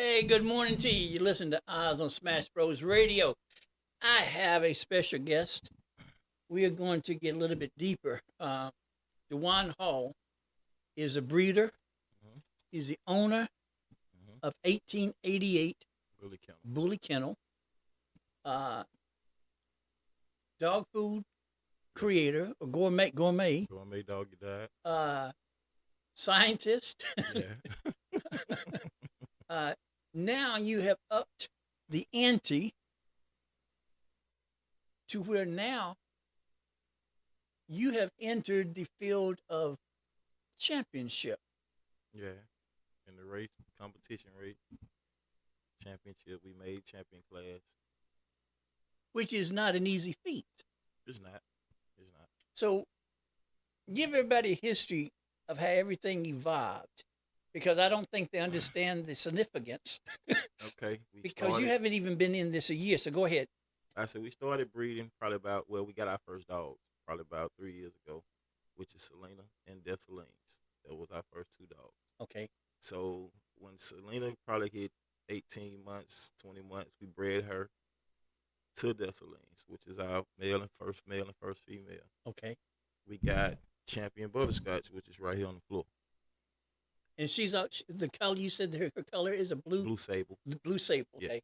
Hey, good morning to you. You listen to Oz on Smash Bros. Radio. I have a special guest. We are going to get a little bit deeper. DeJuan Hall is a breeder. hmm He's the owner hmm of 1888 Bully Kennel. Bully Kennel, uh, dog food Yep. creator, or gourmet, Gourmet doggy died. uh, scientist. Yeah. uh, now you have upped the ante to where now you have entered the field of championship, Yeah. In the race, competition race, championship, we made champion class. which is not an easy feat. It's not. It's not. So, give everybody a history of how everything evolved, because I don't think they understand the significance. Okay. We Because you started. haven't even been in this a year. So go ahead. I said we started breeding probably about, well, we got our first dogs probably about 3 years ago, which is Selena and Dessalines. That was our first two dogs. Okay. So when Selena probably hit 18 months, 20 months, we bred her to Dessalines, which is our male and first female. Okay. We got Champion Butterscotch, which is right here on the floor. And she's out. The color you said her color is a blue Blue Sable. blue sable. Yeah. Okay.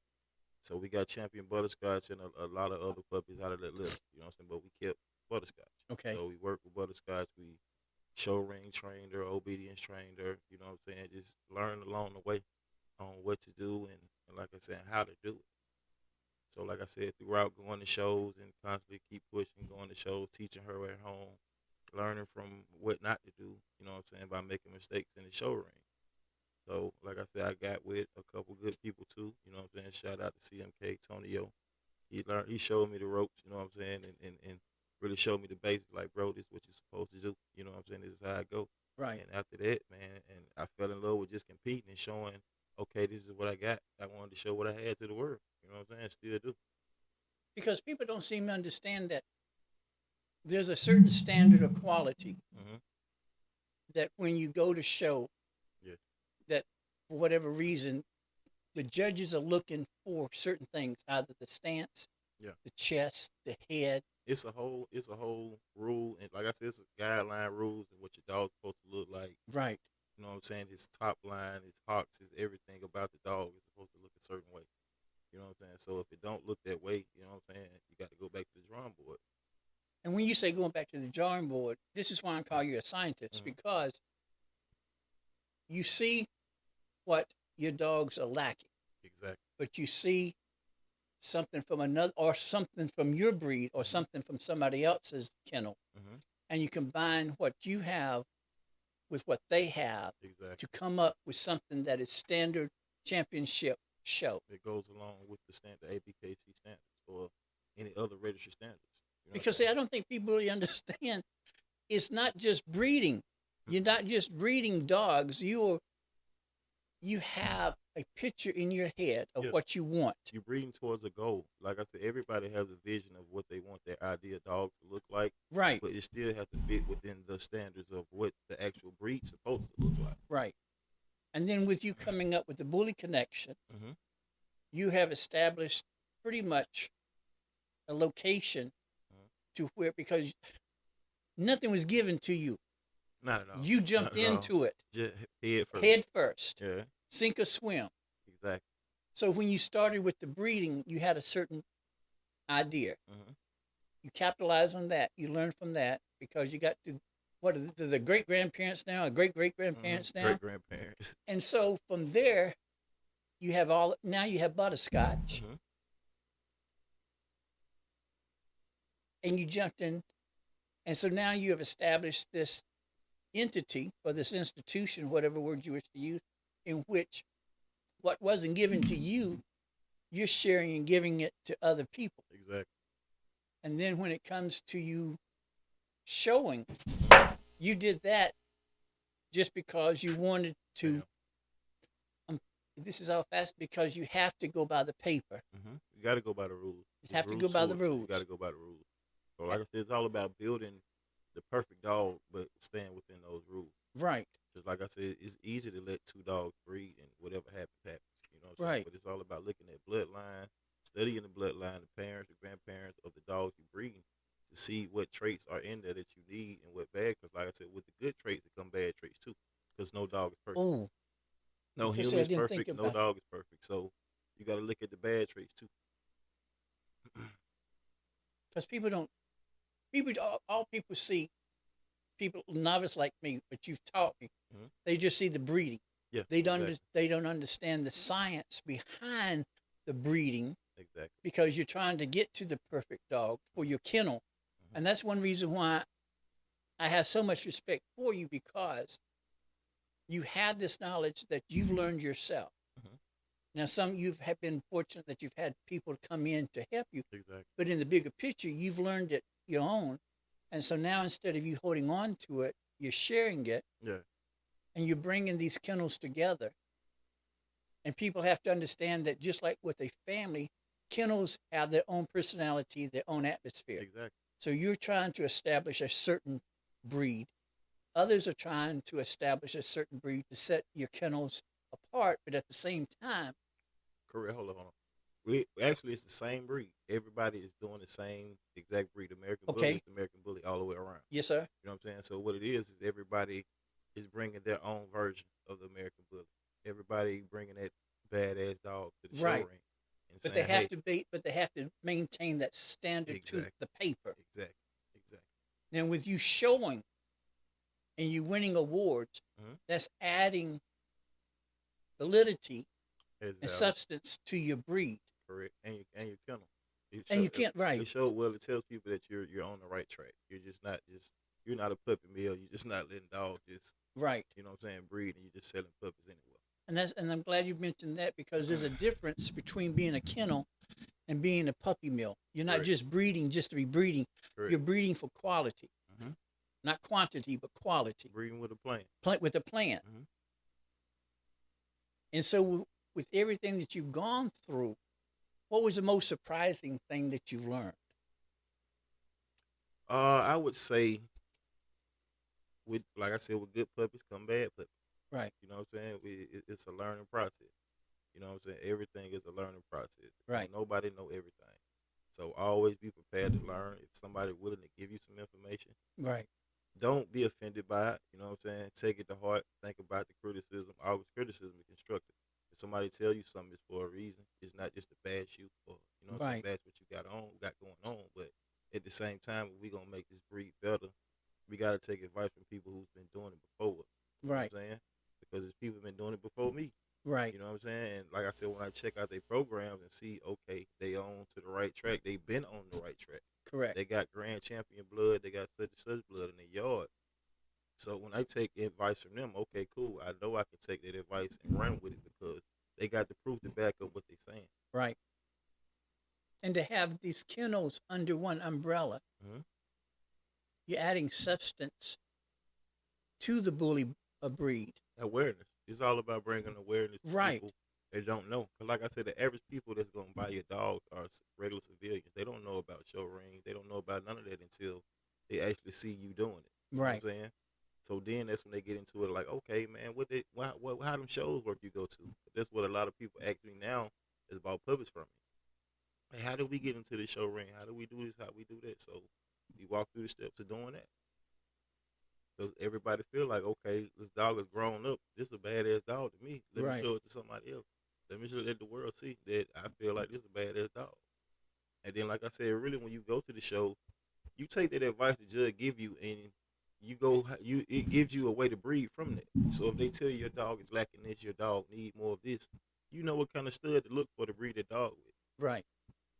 So we got Champion Butterscotch and a lot of other puppies out of that list. You know what I'm saying? But we kept Butterscotch. Okay. So we worked with Butterscotch. We show ring trained her, obedience trained her. You know what I'm saying? Just learn along the way on what to do and like I said, how to do it. So like I said, throughout going to shows and constantly keep pushing, going to shows, teaching her at home, learning from what not to do, you know what I'm saying, by making mistakes in the show ring. So, like I said, I got with a couple good people too. You know what I'm saying? Shout out to CMK Tonio. He showed me the ropes. You know what I'm saying, and really showed me the basics. Like, bro, this is what you're supposed to do. You know what I'm saying? This is how I go. Right. And after that, man, and I fell in love with just competing and showing. Okay, this is what I got. I wanted to show what I had to the world. You know what I'm saying? Still do. Because people don't seem to understand that there's a certain standard of quality hmm that when you go to show, Yeah. that for whatever reason the judges are looking for certain things, either the stance, Yeah. the chest, the head. It's a whole rule, and like I said, it's a guideline rules and what your dog's supposed to look like. Right. You know what I'm saying? His top line, his hocks, his everything about the dog is supposed to look a certain way. You know what I'm saying? So if it don't look that way, you know what I'm saying, you got to go back to the drawing board. And when you say going back to the drawing board, this is why I call you a scientist, hmm because you see what your dogs are lacking, Exactly. but you see something from another, or something from your breed, or hmm something from somebody else's kennel, hmm and you combine what you have with what they have to Exactly. come up with something that is standard championship show. It goes along with the ABKC standards or any other registered standards. You know what Because I'm see, saying? I don't think people really understand. It's not just breeding. You're not just breeding dogs. You have a picture in your head of Yeah. what you want. You're breeding towards a goal. Like I said, everybody has a vision of what they want their ideal dog to look like, Right, but it still has to fit within the standards of what the actual breed's supposed to look like. right. And then with you coming up with the bully connection, hmm you have established pretty much a location hmm to where, because nothing was given to you. Not at all. You Not jumped at all. into it Just head first. head first, Yeah, sink or swim. exactly. So when you started with the breeding, you had a certain idea. hmm You capitalize on that. You learn from that because you got to, what are the great grandparents now, great grandparents now. Great grandparents. And so from there, you have all, now you have butterscotch, hmm and you jumped in. And so now you have established this entity, or this institution, whatever word you wish to use, in which what wasn't given to you, you're sharing and giving it to other people. Exactly. And then when it comes to you showing, you did that just because you wanted to. Yeah. This is all fast, because you have to go by the paper. You got to go by the rules. You have to go by the rules. You got to go by the rules. So like I said, it's all about building the perfect dog, but staying within those rules. Right. Just like I said, it's easy to let two dogs breed and whatever happens, happens. You know what I'm saying? Right. But it's all about looking at bloodline, studying the bloodline, the parents, the grandparents of the dogs you're breeding to see what traits are in there that you need and what bad. Because like I said, with the good traits, there come bad traits too. Because no dog is perfect. Oh, No okay. human See, I is didn't think perfect. No about dog is perfect. So you got to look at the bad traits too. because people don't. All people see, people novice like me, but you've taught me. Hmm. They just see the breeding. Yeah, They don't. exactly. They don't understand the science behind the breeding Exactly. because you're trying to get to the perfect dog for your kennel, Hmm. and that's one reason why I have so much respect for you because you have this knowledge that you've learned yourself. Hmm. Now, some you've been fortunate that you've had people come in to help you, Exactly. but in the bigger picture, you've learned it your own, and so now instead of you holding on to it, you're sharing it, Yeah. and you're bringing these kennels together. And people have to understand that just like with a family, kennels have their own personality, their own atmosphere. Exactly. So you're trying to establish a certain breed. Others are trying to establish a certain breed to set your kennels apart, but at the same time, Correct. Hold on. We actually it's the same breed. Everybody is doing the same exact breed. American Bully okay, is the American Bully all the way around. yes, sir. You know what I'm saying? So what it is everybody is bringing their own version of the American Bully. Everybody bringing that badass dog to the show Right. ring and But they saying, have "Hey, to be, but they have to maintain that standard to exactly, the paper. exactly, exactly." Now, with you showing and you winning awards, Mm-hmm. that's adding validity It's and valid, substance to your breed. correct, and your kennel. It And show you can't, right, it show well. It tells people that you're on the right track. You're not a puppy mill. You're just not letting dogs just right. you know what I'm saying breed and you're just selling puppies anyway. And I'm glad you mentioned that because there's a difference between being a kennel and being a puppy mill. You're not Correct, just breeding just to be breeding. correct. You're breeding for quality, Mm-hmm. not quantity, but quality. Breeding with a plan. Plant with a plan. Mm-hmm. And so, with everything that you've gone through, what was the most surprising thing that you've learned? I would say with like I said, with good puppies come bad puppies. Right, You know what I'm saying? It's a learning process. You know what I'm saying? Everything is a learning process. right, Nobody know everything. So always be prepared to learn. If somebody willing to give you some information, right, don't be offended by it. You know what I'm saying? Take it to heart. Think about the criticism. Always criticism is constructive. If somebody tell you something, it's for a reason. It's not just to bash you or you know what I'm saying, right, bash what you got going on. But at the same time, if we gonna make this breed better, we gotta take advice from people who's been doing it before us. You know what right, I'm saying? Because there's people been doing it before me. right, You know what I'm saying? And like I said, when I check out their programs and see, okay, they on to the right track. They've been on the right track. correct, They got grand champion blood. They got such and such blood in their yard. So when I take advice from them, okay, cool. I know I can take that advice and run with it because they got the proof to back up what they're saying. right. And to have these kennels under one umbrella, Mm-hmm. you're adding substance to the bully breed. Awareness. It's all about bringing awareness to Right, people that don't know. Cause like I said, the average people that's gonna buy your dog are regular civilians. They don't know about show rings. They don't know about none of that until they actually see you doing it. You know right, what I'm saying? So then that's when they get into it. Like, okay, man, how them shows work you go to? That's what a lot of people ask me now is about puppies from me. Hey, how do we get into the show ring? How do we do this? How we do that? So we walk through the steps of doing that. Because everybody feel like, okay, this dog is grown up. This is a badass dog to me. Let me right, show it to somebody else. Let me let the world see that I feel like this is a badass dog. And then, like I said, really, when you go to the show, you take that advice the judge give you, and it gives you a way to breed from that. So if they tell you your dog is lacking this, your dog need more of this, you know what kind of stud to look for to breed that dog with. right,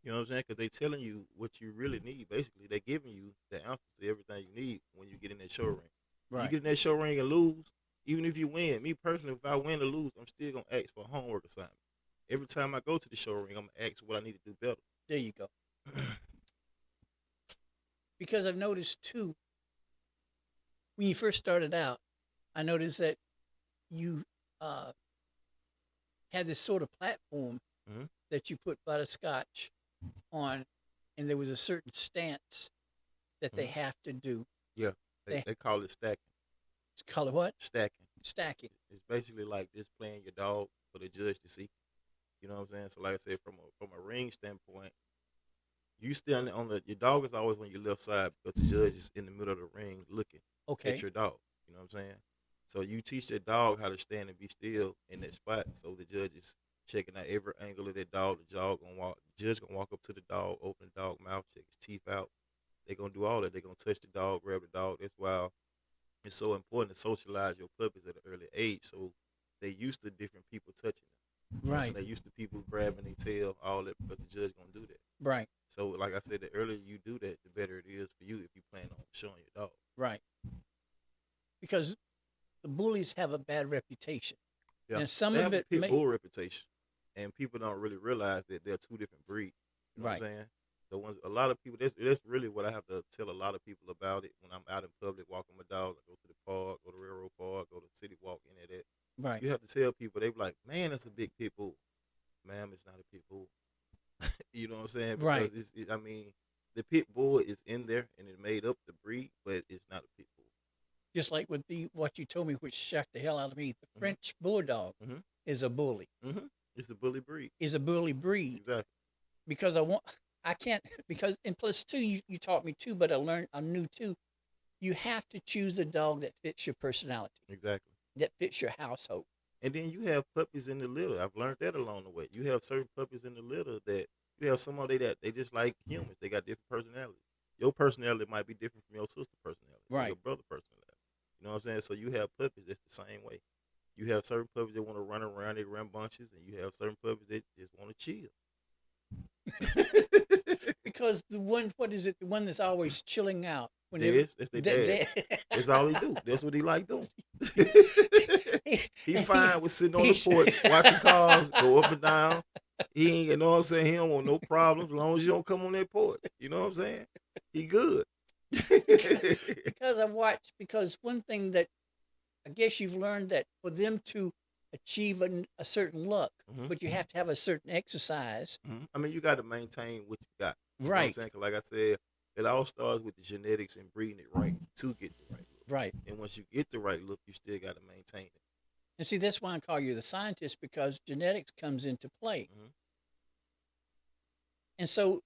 You know what I'm saying? Because they telling you what you really need. Basically, they're giving you the answers to everything you need when you get in that show ring. You right. get in that show ring and lose, even if you win. Me personally, if I win or lose, I'm still gonna ask for a homework assignment. Every time I go to the show ring, I'm gonna ask what I need to do better. There you go. Because I've noticed too, when you first started out, I noticed that you uh, had this sort of platform Mhm. that you put butterscotch on, and there was a certain stance that they Mhm. have to do. Yeah, They they call it stacking. call it what? Stacking. Stacking. It's basically like just playing your dog for the judge to see. You know what I'm saying? So like I said, from a ring standpoint, you stand on your dog is always on your left side because the judge is in the middle of the ring looking Okay. at your dog. You know what I'm saying? So you teach that dog how to stand and be still in that spot. So the judge is checking out every angle of that dog. The judge gonna walk up to the dog, open the dog mouth, check his teeth out. They're gonna do all that. They're gonna touch the dog, grab the dog. That's why it's so important to socialize your puppies at an early age. So they used to different people touching them. You know what I'm Right. saying? They used to people grabbing their tail, all that, but the judge gonna do that. Right. So, like I said, the earlier you do that, the better it is for you if you plan on showing your dog. Right. Because the bullies have a bad reputation. Yeah. And some they of have it a pit may, bull reputation, and people don't really realize that they're two different breeds. You know right. what I'm saying? The ones, a lot of people. That's really what I have to tell a lot of people about it when I'm out in public walking my dog. I go to the park, go to railroad park, go to city walk, any of that. Right. You have to tell people, they be like, "Man, that's a big pit bull." Ma'am, it's not a pit bull. You know what I'm saying? Because Right. I mean, the pit bull is in there and it made up the breed, but it's not a pit bull. Just like with what you told me, which shocked the hell out of me, the Mhm. French bulldog Mhm. is a bully. It's a bully breed. Is a bully breed Exactly. because I can't because and plus two you taught me too, but I knew too. You have to choose a dog that fits your personality, Exactly. that fits your household. And then you have puppies in the litter. I've learned that along the way. You have certain puppies in the litter that you have somebody that they just like humans. They got different personalities. Your personality might be different from your sister's personality, or Right. your brother's personality. You know what I'm saying? So you have puppies that's the same way. You have certain puppies that want to run around, they run bunches, and you have certain puppies that just want to chill. Because the one, what is it? The one that's always chilling out. That's their dad. That's all he do. That's what he like doing. He fine with sitting on the porch watching cars go up and down. He ain't, you know what I'm saying? He don't want no problems as long as you don't come on that porch. You know what I'm saying? He good. Because I watched. Because one thing that I guess you've learned that for them to achieve a certain look, but you have to have a certain exercise. I mean, you got to maintain what you got. You know what I'm Right. saying? 'Cause like I said, it all starts with the genetics and breeding it right to get the right look. Right. And once you get the right look, you still got to maintain it. And see, that's why I call you the scientist, because genetics comes into play. And so,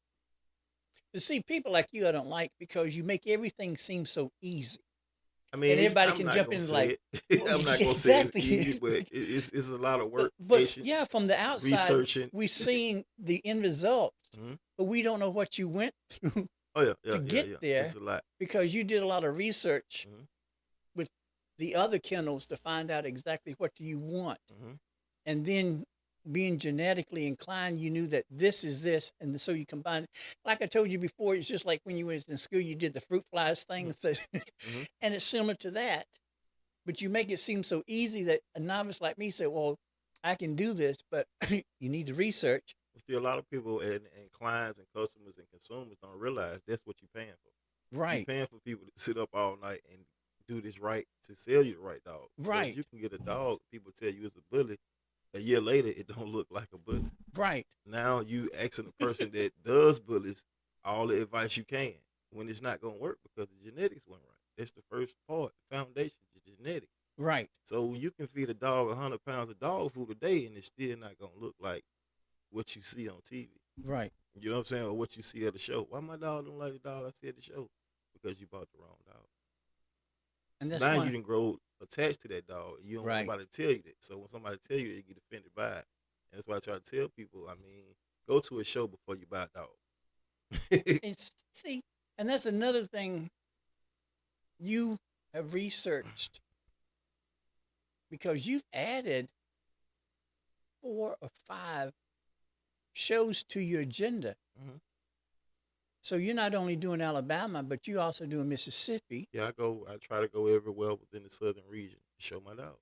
to see people like you, I don't like, because you make everything seem so easy. I mean, and everybody I'm can not jump gonna in say like, it. I'm not gonna say it's exactly. easy, but it's a lot of work, But patience, yeah, from the outside, researching. we're seeing the end results, Mhm. but we don't know what you went through Oh yeah, to get there, It's a lot. because you did a lot of research Mhm. with the other kennels to find out exactly what do you want. Mhm. And then being genetically inclined, you knew that this is this, and so you combine it. Like I told you before, it's just like when you was in school, you did the fruit flies thing, and it's similar to that. But you make it seem so easy that a novice like me said, "Well, I can do this," but you need to research. See, a lot of people and clients and customers and consumers don't realize that's what you're paying for. You're Right, paying for people to sit up all night and do this right to sell you the right dog. Because right, you can get a dog, people tell you it's a bully. A year later, it don't look like a bully. right, Now you asking the person that does bullies all the advice you can when it's not gonna work because the genetics weren't right. That's the first part, the foundation, the genetics. right. So you can feed a dog 100 pounds of dog food a day, and it's still not gonna look like what you see on TV. Right. You know what I'm saying, or what you see at the show. Why my dog don't like the dog I see at the show? Because you bought the wrong dog. And that's Now why, you didn't grow attached to that dog. You don't Right. want nobody to tell you that. So when somebody tell you that, you get offended by it. And that's why I try to tell people, I mean, go to a show before you buy a dog. it's, see, and that's another thing you have researched, because you've added 4 or 5 shows to your agenda. Mhm. So you're not only doing Alabama, but you also doing Mississippi. Yeah, I try to go everywhere within the southern region to show my dog.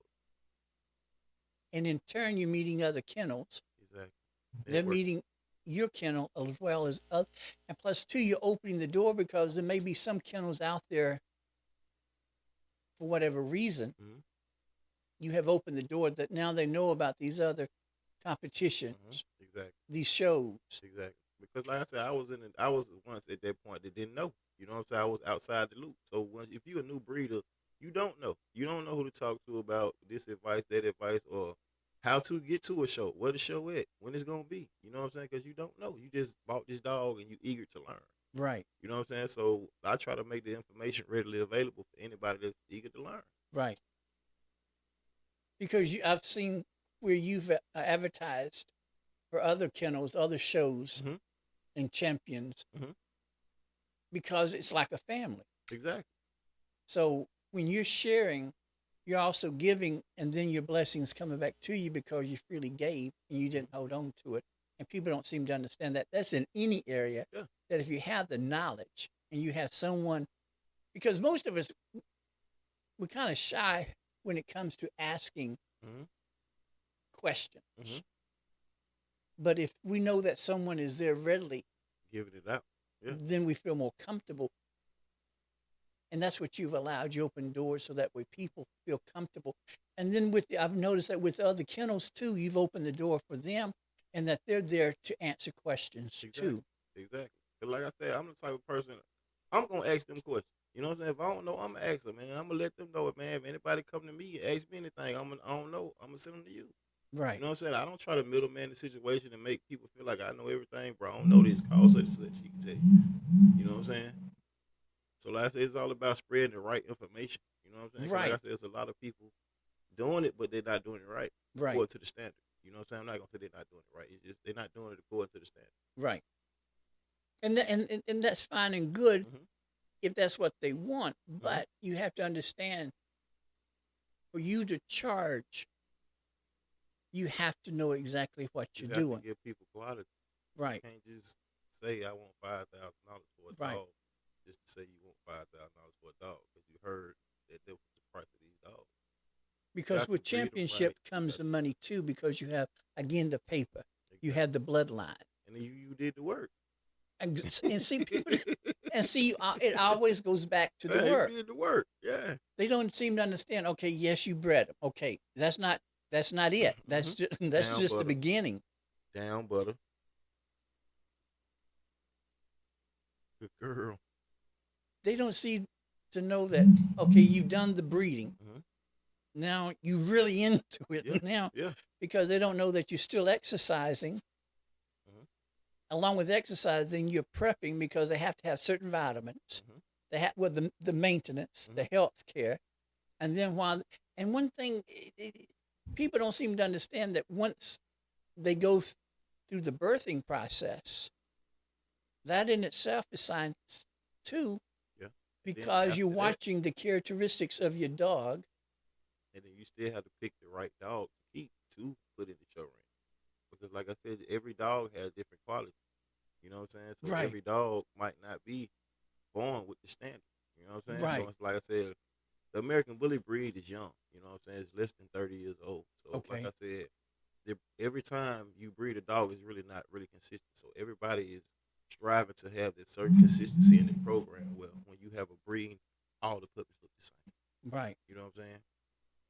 And in turn, you're meeting other kennels. Exactly. They're Network. meeting your kennel as well as other. And plus, two, you're opening the door, because there may be some kennels out there, for whatever reason, Mhm. you have opened the door that now they know about these other competitions, Exactly. these shows. Exactly. Because like I said, I was once at that point that didn't know. You know what I'm saying? I was outside the loop. So once if you're a new breeder, you don't know. You don't know who to talk to about this advice, that advice, or how to get to a show, where the show at, when it's gonna be. You know what I'm saying? Because you don't know. You just bought this dog and you eager to learn. Right. You know what I'm saying? So I try to make the information readily available for anybody that's eager to learn. Right. Because I've seen where you've advertised for other kennels, other shows, Mm-hmm. and champions, Mm-hmm. because it's like a family. Exactly. So when you're sharing, you're also giving, and then your blessings coming back to you because you freely gave and you didn't hold on to it. And people don't seem to understand that. That's in any area. Yeah. That if you have the knowledge and you have someone, because most of us, we're kind of shy when it comes to asking Mm-hmm. questions. Mm-hmm. But if we know that someone is there readily, Giving it out. Yeah. then we feel more comfortable. And that's what you've allowed. You open doors so that way people feel comfortable. And then I've noticed that with other kennels too, you've opened the door for them and that they're there to answer questions too. Exactly. Cause like I said, I'm the type of person, I'm going to ask them questions. You know what I'm saying? If I don't know, I'm going to ask them. And I'm going to let them know it, man. If anybody come to me and ask me anything, I don't know, I'm going to send them to you. Right. You know what I'm saying? I don't try to middleman the situation and make people feel like I know everything, bro. I don't know this. Call such and such. She can tell you. You know what I'm saying? So like I said, it's all about spreading the right information. You know what I'm saying? Right. Like I said, there's a lot of people doing it, but they're not doing it right. Right. According to the standard. You know what I'm saying? I'm not going to say they're not doing it right. It's just they're not doing it according to the standard. Right. And that's fine and good Mm-hmm. if that's what they want. But you have to understand, for you to charge, you have to know exactly what you're You have doing. to give people quality. Right. You can't just say I want $5,000 for a Right. dog just to say you want $5,000 for a dog because you heard that was the price of these dogs. Because got with to breed 'em championship right. comes the money too, because you have, again, the paper. You Exactly. have the bloodline. And then you did the work. And see, people, and see, it always goes back to the work. You did the work. Yeah. They don't seem to understand. Okay, yes, you bred them. Okay, that's not it. That's just Down the butter. beginning. Down butter. Good girl. They don't seem to know that. Okay, you've done the breeding. Mhm. Now you're really into it Yeah. now, Yeah. because they don't know that you're still exercising. Mhm. Along with exercising, you're prepping because they have to have certain vitamins. Mhm. They have the maintenance, the health care, and then and one thing people don't seem to understand that once they go through the birthing process, that in itself is science too, Yeah. because you're after that- watching the characteristics of your dog. And then you still have to pick the right dog to keep to put in the show ring. Because like I said, every dog has different qualities. You know what I'm saying? So Right. every dog might not be born with the standard. You know what I'm saying? Right. So it's like I said, the American Bully breed is young. You know what I'm saying? It's less than 30 years old. So Okay. like I said, every time you breed a dog is really not really consistent. So everybody is striving to have that certain consistency in the program. Well, when you have a breed, all the puppies look the same. Right. You know what I'm saying?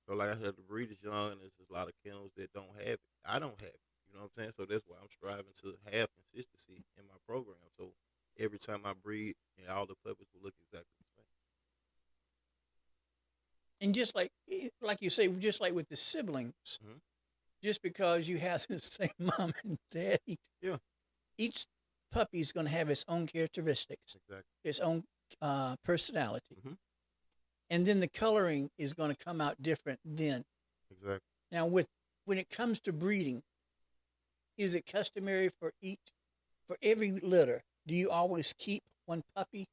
So like I said, the breed is young, and there's a lot of kennels that don't have it. I don't have it. You know what I'm saying? So that's why I'm striving to have consistency in my program. So every time I breed, and all the puppies will look exactly the same. And just like you say, just like with the siblings, Mhm. just because you have the same mom and daddy, Yeah. each puppy's going to have its own characteristics, Exactly. its own personality, Mhm. and then the coloring is going to come out different. Then Exactly. now, when it comes to breeding, is it customary for every litter? Do you always keep one puppy?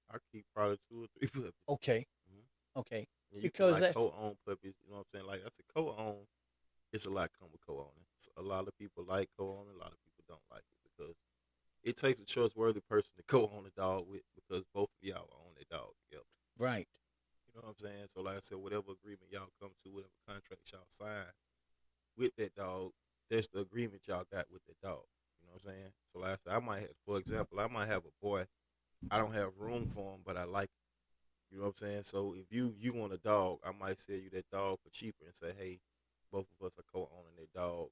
I keep probably 2 or 3 puppies. Okay, Mhm. okay, And you because can that's co-own puppies. You know what I'm saying? Like I said, co-own. It's a lot come with co-owning. So a lot of people like co-owning. A lot of people don't like it because it takes a trustworthy person to co-own a dog with, because both of y'all own a dog together. right. You know what I'm saying? So like I said, whatever agreement y'all come to, whatever contract y'all sign with that dog, that's the agreement y'all got with that dog. You know what I'm saying? So like I said, for example, I might have a boy. I don't have room for him, but I like him. You know what I'm saying? So if you want a dog, I might sell you that dog for cheaper and say, hey, both of us are co-owning that dog.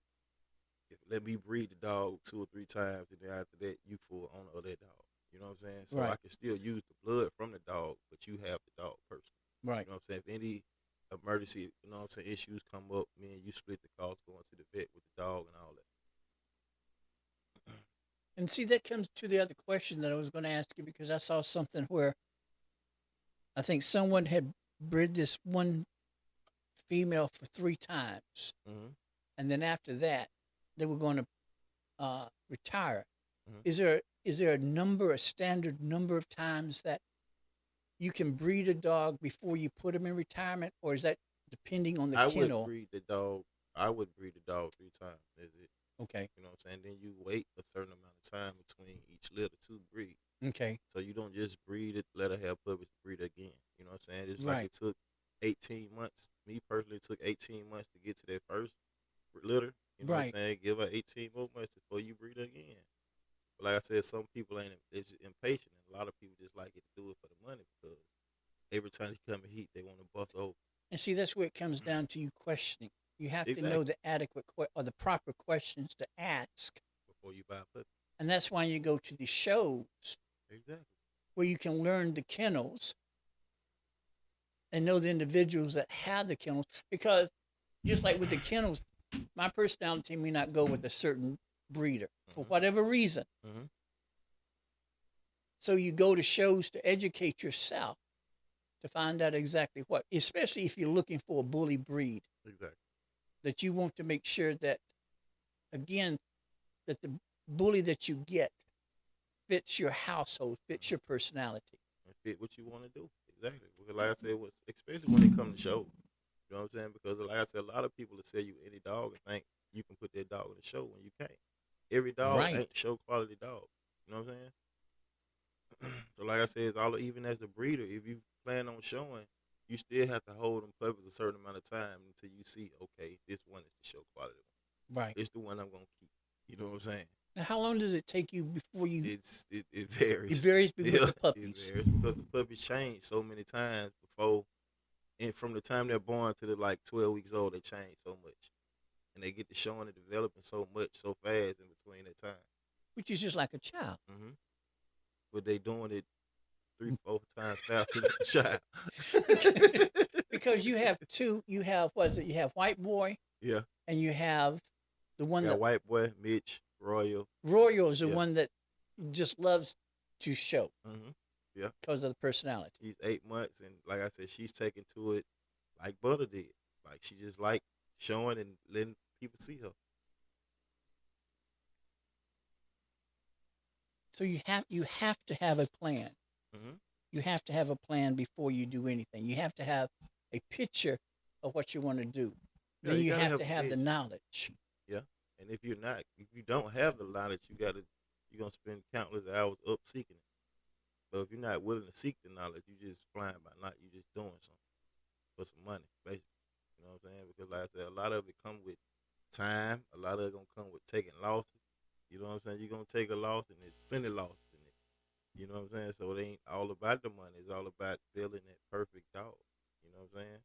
Let me breed the dog 2 or 3 times, and then after that, you full owner of that dog. You know what I'm saying? So Right. I can still use the blood from the dog, but you have the dog personally. Right. You know what I'm saying? If any emergency, you know what I'm saying, issues come up, me and you split the cost going to the vet with the dog and all that. And see, that comes to the other question that I was going to ask you, because I saw something where I think someone had bred this one female for 3 times, Mm-hmm. and then after that, they were going to retire. Mhm. Is there a standard number of times that you can breed a dog before you put him in retirement, or is that depending on the I would kennel? breed the dog. I would breed the dog 3 times. That's it. Okay, You know what I'm saying? Then you wait a certain amount of time between each litter to breed. okay, So you don't just breed it, let her have puppies, breed again. You know what I'm saying? It's like right, it took 18 months. Me personally, it took 18 months to get to that first litter. You know what right. I'm saying? Give her 18 more months before you breed her again. But like I said, some people ain't they're just impatient, and a lot of people just like it to do it for the money because every time you come in heat, they want to bust over. And see, that's where it comes down to you questioning. You have to know Exactly. the adequate or the proper questions to ask, Before you buy a puppy. and that's why you go to the shows Exactly. where you can learn the kennels and know the individuals that have the kennels. Because just like with the kennels, my personality may not go with a certain breeder for Mm-hmm. whatever reason. Mm-hmm. So you go to shows to educate yourself to find out exactly what, especially if you're looking for a bully breed, Exactly. that you want to make sure that, again, that the bully that you get fits your household, fits Mm-hmm. your personality. And fit what you want to do. Exactly. Because like I said, especially when it comes to shows. You know what I'm saying? Because like I said, a lot of people will sell you any dog and think you can put that dog in the show when you can't. Every dog Right. ain't show quality dog. You know what I'm saying? So like I said, it's all even as a breeder, if you plan on showing, you still have to hold them puppies a certain amount of time until you see, okay, this one is the show quality one. Right. It's the one I'm gonna keep. You know what I'm saying? Now, how long does it take you before you? It It varies. varies with Yeah, the it puppies. varies because the puppies change so many times before, and from the time they're born to the like 12 weeks old, they change so much, and they get to showing and developing so much so fast in between that time. Which is just like a child. Hmm. But they doing it 3, 4 times faster than a child. Because you have two. You have what is it? You have White Boy, Yeah, and you have the one got that White Boy, Mitch, Royal. Royal is the Yeah. one that just loves to show Hmm. Yeah, because of the personality. she's 8 months, and like I said, she's taking to it like Butter did. Like she just like showing and letting people see her. So you have to have a plan. Hmm. You have to have a plan before you do anything. You have to have a picture of what you want to do. Yeah, Then you you gotta have have to a have the vision. knowledge. Yeah, and if you don't have the knowledge, you're gonna spend countless hours up seeking it. But if you're not willing to seek the knowledge, you just flying by night. You just doing something for some money, basically. You know what I'm saying? Because like I said, a lot of it come with time. A lot of it gonna come with taking losses. You know what I'm saying? You're gonna take a loss, and there's plenty losses in it. You know what I'm saying? So it ain't all about the money. It's all about building that perfect dog. You know what I'm saying?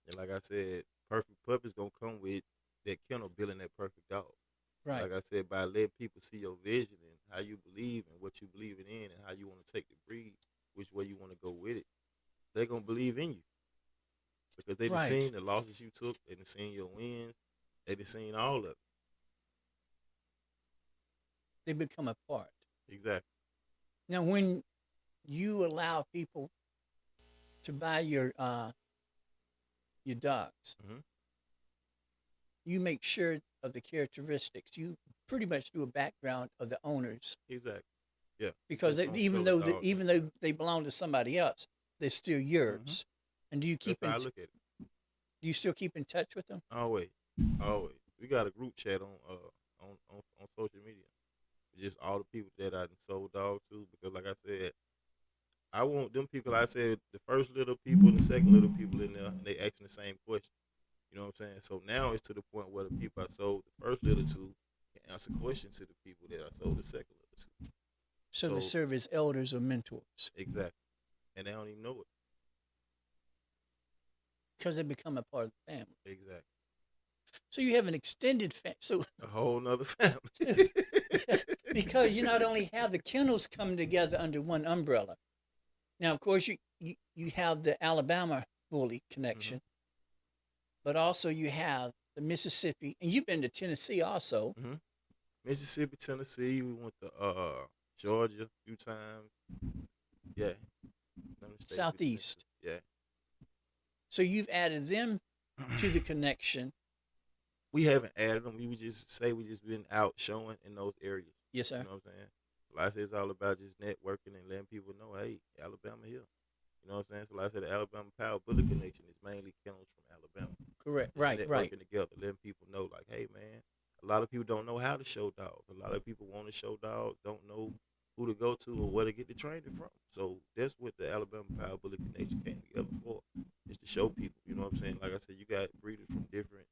And like I said, perfect pup is gonna come with that kennel building that perfect dog. Right. Like I said, by letting people see your vision and how you believe and what you believe in and how you want to take the breed, which way you want to go with it, they're gonna believe in you because they done Right. seen the losses you took, they done seen your wins, they done seen all of it. They become a part. Exactly. Now, when you allow people to buy your dogs, Hmm. you make sure of the characteristics. You pretty much do a background of the owners Exactly. Yeah. You because just don't even sell a though dog. even though they belong to somebody else, they're still Hmm. yours. And do you That's keep how I in? look at it. Do you still keep in touch with them? Always, always. We got a group chat on social media. Just all the people that I done sold dogs to because, like I said, I want them people. Like I said the first little people and the second little people in there, and they asking the same question. You know what I'm saying? So now it's to the point where the people I sold the first little to can answer questions to the people that I sold the second little to. So they So serve as elders or mentors exactly, and they don't even know it. because they become a part of the family. Exactly, So you have an extended family. So a whole nother family. because you not only have the kennels come together under one umbrella. Now, of course, you have the Alabama bully Hmm. connection, but also you have the Mississippi, and you've been to Tennessee also. Mm-hmm. Mississippi, Tennessee. We went to Georgia a few times. Yeah, none of the states we done been Southeast. to. Yeah. So you've added them to the connection. We haven't added them. We would just say we just been out showing in those areas. Yes, You sir. know what I'm saying? Like I said, it's all about just networking and letting people know, hey, Alabama here. You know what I'm saying? So like I said, the Alabama Power Bully Connection is mainly kennels from Alabama. Correct. Just Right. Right. networking together, letting people know, like, hey, man, a lot of people don't know how to show dogs. A lot of people want to show dogs, don't know who to go to or where to get the training from. So that's what the Alabama Power Bully Connection came together for, is to show people. You know what I'm saying? Like I said, you got breeders from different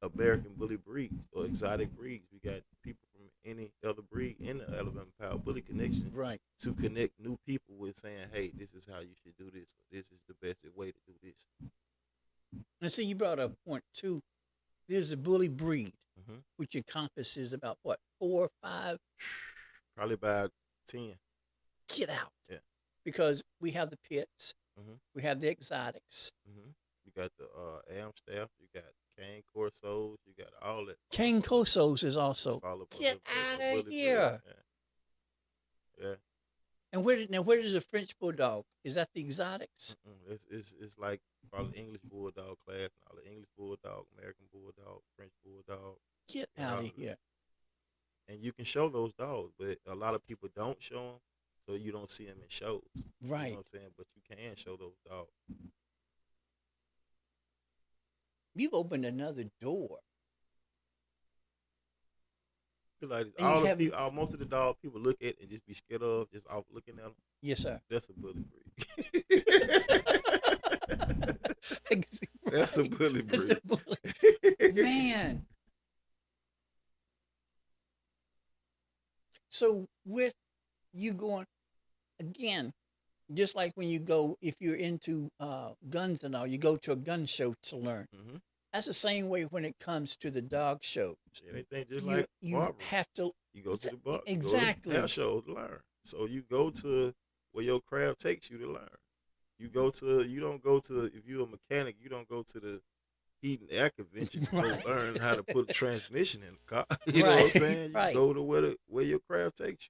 American bully breeds or exotic breeds. We got people from any other breed in the Alabama Power Bully Connection Right. to connect new people with saying, hey, this is how you should do this, or this is the best way to do this. And see, you brought up a point too. There's a bully breed, Mm-hmm. which encompasses about what, 4 or 5? Probably about 10. Get out. Yeah. Because we have the pits, Mm-hmm. we have the exotics. Mm-hmm. You got the Amstaff, you got Cane Corsos, you got all that. Cane Cosos is also. It's all about Get the out bully of breed. here. Yeah. And where is a French bulldog? Is that the exotics? It's like probably English Bulldog class, and all the English Bulldog, American Bulldog, French Bulldog. Get and out all of of it. here. And you can show those dogs, but a lot of people don't show them, so you don't see them in shows. You Right. know what I'm saying? But you can show those dogs. You've opened another door. Feel like And all you the have- people, most of the dog people look at and just be scared of, just off looking at them. Yes, sir. That's a bully breed. Right. That's a bully That's breed. the bully. Man. So with you going again, just like when you go, if you're into guns and all, you go to a gun show to learn. Mm-hmm. That's the same way when it comes to the dog shows. Anything just You, like you barber. have to. You go to the bar. Exactly. You go to hair show to learn. So you go to where your craft takes you to learn. You don't go to, if you're a mechanic, you don't go to the heat and air convention to Right. go learn how to put a transmission in the car. You know Right, what I'm saying? You right. go to where your craft takes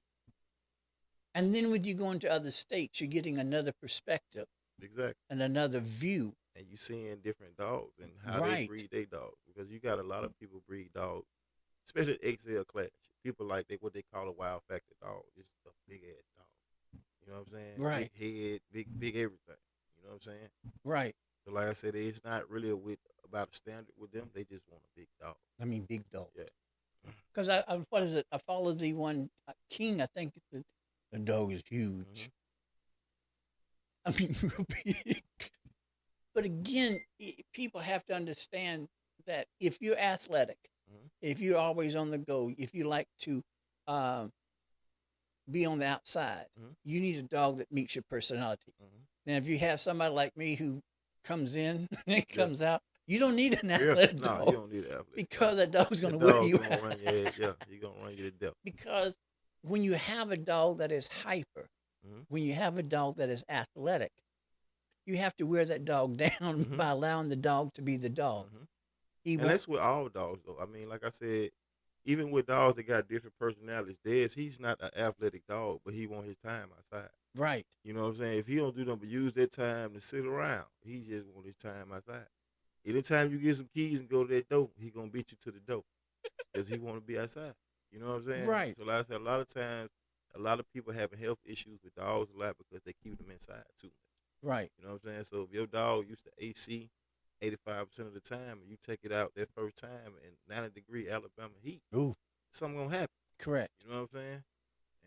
And then when you go into other states, you're getting another perspective you. Exactly. and another view. And you seeing different dogs and how Right. they breed their dogs. Because you got a lot of people breed dogs, especially XL class. People like what they call a wild factor dog. It's a big ass dog. You know what I'm saying? Right. Big head, big everything. You know what I'm saying? Right. So like I said, it's not really about a standard with them. They just want a big dog. I mean, big dog. Yeah. Because I what is it? I follow the one King. I think the dog is huge. I mean, real big. But again, people have to understand that if you're athletic, Mhm. if you're always on the go, if you like to be on the outside, Mhm. you need a dog that meets your personality. Mm-hmm. Now, if you have somebody like me who comes in and comes out, you don't need an athletic No, dog you don't need an athletic because that dog's going to the wear dog you gonna out. run your head. Yeah, he's gonna run you to death. Because when you have a dog that is hyper, Mhm. when you have a dog that is athletic, you have to wear that dog down Mhm. by allowing the dog to be the dog. Mhm. He And won't, that's with all dogs, though. I mean, like I said, even with dogs that got different personalities, he's not an athletic dog, but he want his time outside. right, You know what I'm saying? If he don't do nothing but use that time to sit around, he just want his time outside. Anytime you get some keys and go to that door, he gonna beat you to the door because he want to be outside. You know what I'm saying? Right. So like I said, a lot of times, a lot of people having health issues with dogs a lot because they keep them inside too much. right, You know what I'm saying? So if your dog used to AC 85% of the time and you take it out that first time in 90-degree Alabama heat, ooh, something gonna happen. correct, You know what I'm saying?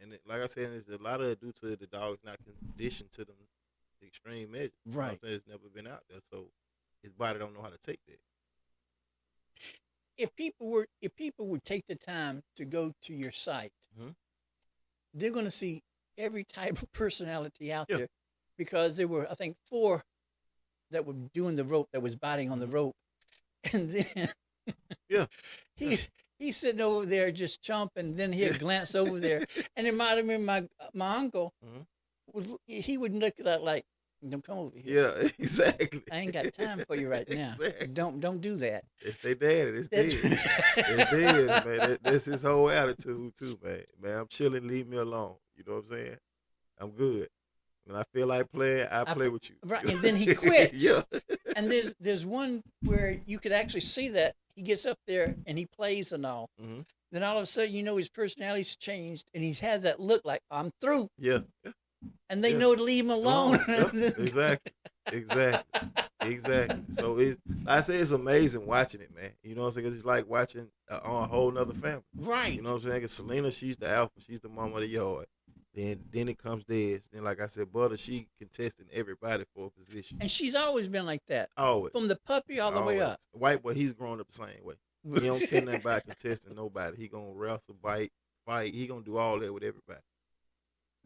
And like I said, it's a lot of it due to the dog's not conditioned to them extreme measures. You know what I'm right. saying? It's never been out there, so his body don't know how to take that. If people would take the time to go to your site, Mhm. they're going to see every type of personality out Yeah. there, because there were, I think, 4 that were doing the rope, that was biting on the Mhm. rope, and then Yeah. he's sitting over there just chomping. Then he'd glance over there, and it might have been my uncle. Mhm. He would look at that like, Don't come over here. Yeah, exactly. I ain't got time for you right now. Exactly. Don't do that. It's their daddy. It's That's dead. It's dead, man. That's his whole attitude too, man. Man, I'm chilling. Leave me alone. You know what I'm saying? I'm good. When I feel like playing, I play with you. Right, and then he quits. Yeah. And there's one where you could actually see that he gets up there and he plays and all. Mm-hmm. Then all of a sudden, you know, his personality's changed, and he has that look like I'm through. Yeah. And they know to leave him alone. Yep. Exactly. So like I say, it's amazing watching it, man. You know what I'm saying? It's like watching on a whole nother family. Right. You know what I'm saying? 'Cause Selena, she's the alpha. She's the mama of the yard. Then it comes Des. Then, like I said, Butter, she contesting everybody for a position. And she's always been like that. Always. From the puppy all the way up. White boy, he's growing up the same way. He don't care nothing about contesting nobody. He gonna wrestle, fight. He gonna do all that with everybody.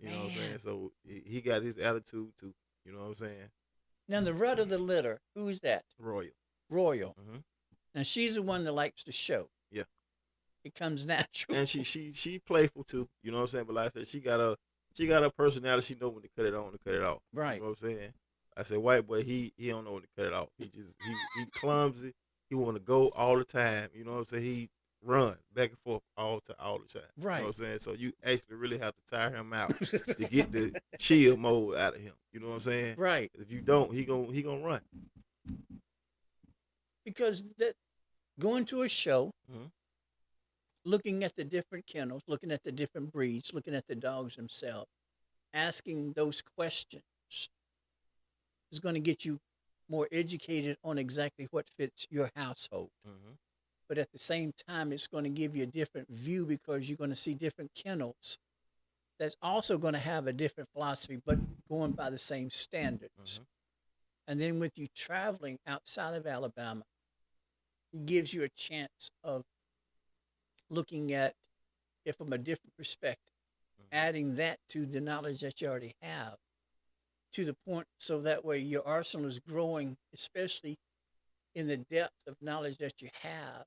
You know what I'm saying? So he got his attitude too. You know what I'm saying? Now the rut of the litter, who's that? Royal. Mm-hmm. Now she's the one that likes to show. Yeah. It comes natural. And she playful too. You know what I'm saying? But like I said, she got a personality. She know when to cut it on and cut it off. Right. You know what I'm saying? I said white boy, he don't know when to cut it off. He clumsy. He want to go all the time. You know what I'm saying? He run back and forth all the time. Right. You know what I'm saying? So you actually really have to tire him out to get the chill mode out of him. You know what I'm saying? Right. If you don't, he gonna run. Because that going to a show, mm-hmm. looking at the different kennels, looking at the different breeds, looking at the dogs themselves, asking those questions is going to get you more educated on exactly what fits your household. Mm-hmm. But at the same time, it's going to give you a different view because you're going to see different kennels that's also going to have a different philosophy, but going by the same standards. Mm-hmm. And then with you traveling outside of Alabama, it gives you a chance of looking at it from a different perspective, mm-hmm. adding that to the knowledge that you already have to the point so that way your arsenal is growing, especially in the depth of knowledge that you have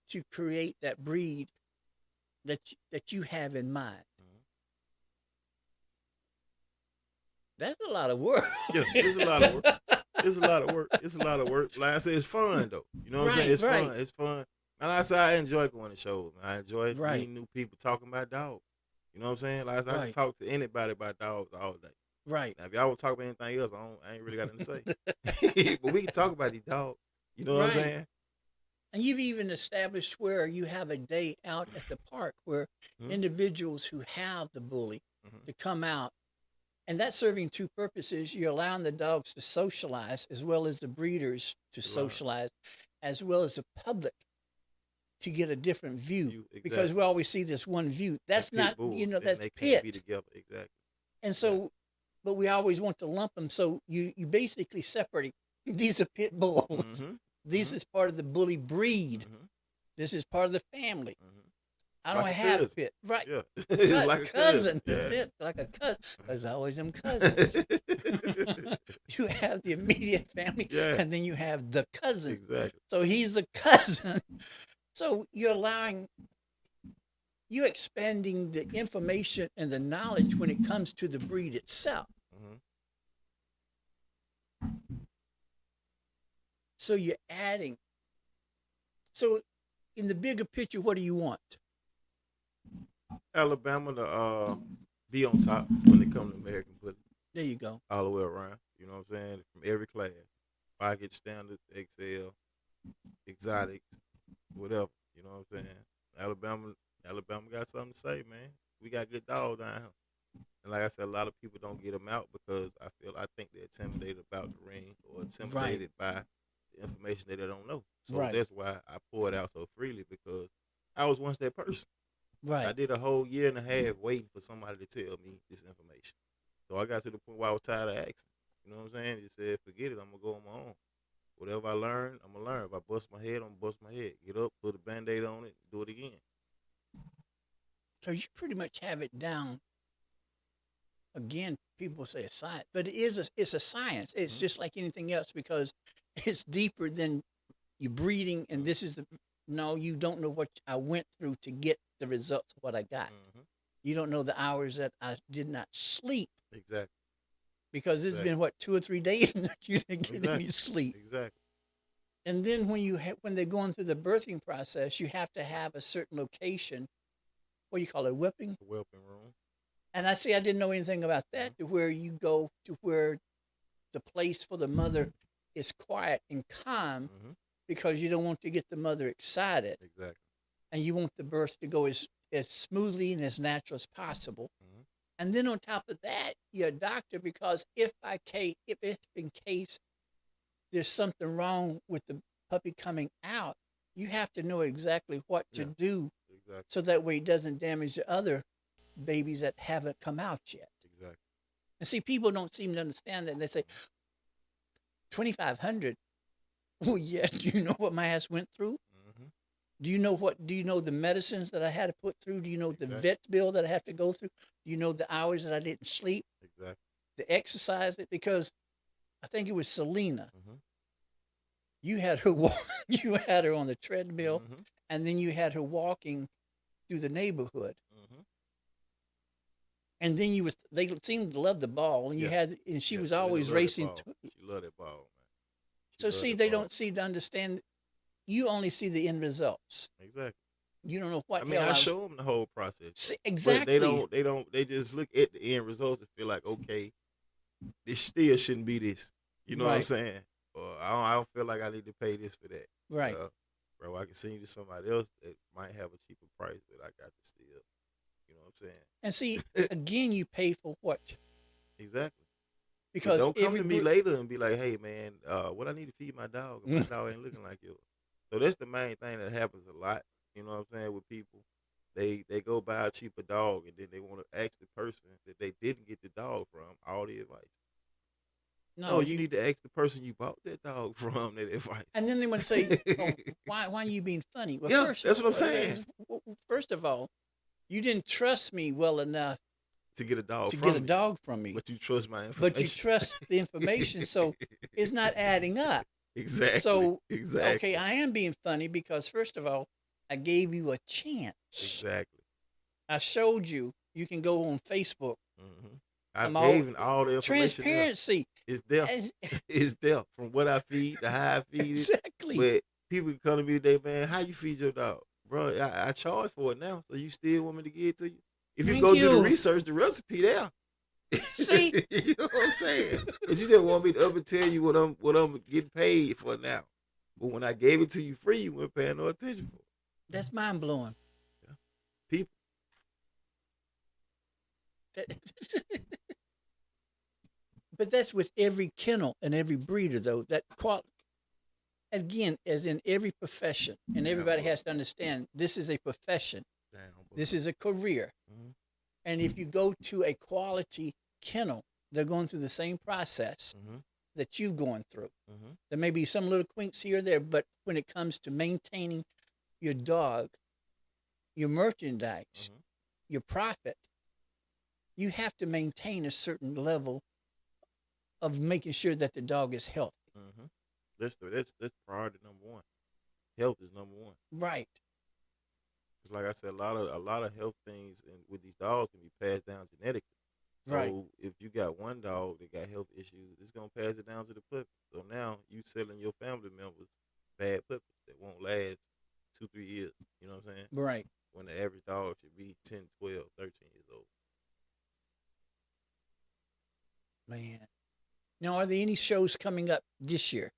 to create that breed that you have in mind. Mm-hmm. That's a lot of work. Yeah, it's a lot of work. It's a lot of work. Like I said, it's fun though. You know what I'm saying? It's fun. It's fun. And like I said, I enjoy going to shows. I enjoy meeting new people, talking about dogs. You know what I'm saying? Like I said, I can talk to anybody about dogs all day. Right. Now, if y'all want to talk about anything else, I ain't really got nothing to say. But we can talk about these dogs. You know what I'm saying? And you've even established where you have a day out at the park where mm-hmm. individuals who have the bully mm-hmm. to come out. And that's serving two purposes. You're allowing the dogs to socialize as well as the breeders to socialize, as well as the public to get a different view. Exactly. Because we always see this one view. That's not, bulls, that's they pit. Can't be together. Exactly. And so, but we always want to lump them. So you basically separate. These are pit bulls. Mm-hmm. This mm-hmm. is part of the bully breed. Mm-hmm. This is part of the family. Mm-hmm. I don't have a pit. Right. Yeah. It's like a cousin. That's it. Like a cousin. There's always them cousins. You have the immediate family, and then you have the cousin. Exactly. So he's the cousin. So you're expanding the information and the knowledge when it comes to the breed itself. Mm-hmm. So you're adding. So in the bigger picture, what do you want? Alabama to be on top when it comes to American Bully. There you go. All the way around. You know what I'm saying? From every class. Pocket, standard, XL, exotics, whatever. You know what I'm saying? Alabama got something to say, man. We got good dogs down here. And like I said, a lot of people don't get them out because I think they're intimidated about the ring or intimidated by the information that they don't know. So that's why I pour it out so freely because I was once that person. Right. I did a whole year and a half waiting for somebody to tell me this information. So I got to the point where I was tired of asking. You know what I'm saying? Just said, forget it. I'm going to go on my own. Whatever I learn, I'm going to learn. If I bust my head, I'm going to bust my head. Get up, put a Band-Aid on it, do it again. So you pretty much have it down. Again, people say it's science, but it's a science. It's mm-hmm. just like anything else because it's deeper than you breeding and this is no, you don't know what I went through to get the results of what I got. Mm-hmm. You don't know the hours that I did not sleep. Exactly. because it's been what 2 or 3 days and you didn't get any Exactly. sleep. Exactly. And then when they're going through the birthing process, you have to have a certain location. What do you call it, whipping? The whelping room. And I didn't know anything about that. To where you go to where the place for the mother is quiet and calm, Mm-hmm. because you don't want to get the mother excited, Exactly. and you want the birth to go as smoothly and as natural as possible. Mm-hmm. And then on top of that, you're a doctor, because if in case there's something wrong with the puppy coming out, you have to know exactly what to do, Exactly. so that way it doesn't damage the other babies that haven't come out yet. Exactly. And see, people don't seem to understand that. And they say 2,500. Oh yeah, do you know what my ass went through? Mm-hmm. Do you know the medicines that I had to put through? Do you know the Exactly. vet's bill that I have to go through? Do you know the hours that I didn't sleep? Exactly. The exercise that, because I think it was Selena. Mm-hmm. You had her you had her on the treadmill, Mm-hmm. and then you had her walking through the neighborhood. Mm-hmm. And then they seemed to love the ball, and she was always racing. She loved that ball, man. So see, they don't seem to understand. You only see the end results. Exactly. You don't know what. I mean, I show them the whole process. See, exactly. But they just look at the end results and feel like, okay, this still shouldn't be this. You know what I'm saying? Or I don't feel like I need to pay this for that. Right. Bro, I can send you to somebody else that might have a cheaper price, but I got to still. You know what I'm saying? And see, again, you pay for what? Exactly. Because don't come to me later and be like, hey, man, what I need to feed my dog? My dog ain't looking like yours. So that's the main thing that happens a lot. You know what I'm saying, with people. They go buy a cheaper dog, and then they want to ask the person that they didn't get the dog from all the advice. No, you need to ask the person you bought that dog from that advice. And then they want to say, oh, why are you being funny? Well, yeah, that's what I'm saying. First of all, you didn't trust me well enough to get a dog from me. But you trust my information. But you trust the information, so it's not adding up. Exactly. So, exactly. Okay, I am being funny because, first of all, I gave you a chance. Exactly. I showed you. You can go on Facebook. Mm-hmm. I gave all the information. Transparency. It's there. It's there. From what I feed, to how I feed it. Exactly. But people come to me today, man, how you feed your dog? Bro, I charge for it now, so you still want me to give it to you? If you do the research, the recipe there. See? You know what I'm saying? But you just want me to up and tell you what I'm getting paid for now. But when I gave it to you free, you weren't paying no attention for it. That's mind blowing. Yeah. People. But that's with every kennel and every breeder, though. That again, as in every profession, and everybody has to understand, this is a profession. This is a career. Mm-hmm. And if you go to a quality kennel, they're going through the same process that you've gone through. Mm-hmm. There may be some little quinks here or there, but when it comes to maintaining your dog, your merchandise, your profit, you have to maintain a certain level of making sure that the dog is healthy. Mm-hmm. That's priority number one. Health is number one. Right. Because like I said, a lot of health things with these dogs can be passed down genetically. Right. So if you got one dog that got health issues, it's gonna pass it down to the puppy. So now you selling your family members bad puppies that won't last 2-3 years. You know what I'm saying? Right. When the average dog should be 10, 12, 13 years old. Man. Now, are there any shows coming up this year?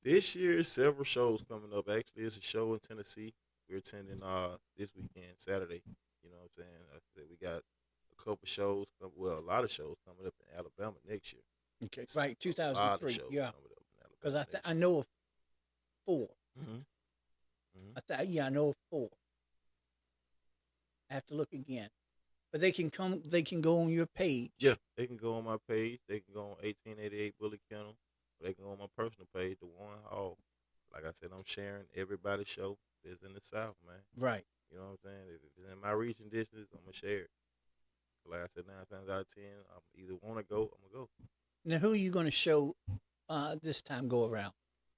This year, several shows coming up. Actually, it's a show in Tennessee. We're attending this weekend, Saturday. You know what I'm saying? I said we got a couple shows, a lot of shows coming up in Alabama next year. Okay, right, 2003. Yeah, because I know of 4. I know of 4. I have to look again. But they can go on your page. Yeah, they can go on my page. They can go on 1888 Bully Kennel. Or they can go on my personal page, DeJuan Hall. Like I said, I'm sharing everybody's show that's in the South, man. Right. You know what I'm saying? If it's in my reaching distance, I'm going to share it. Like I said, 9 times out of 10, I'm either want to go, I'm going to go. Now, who are you going to show this time go around?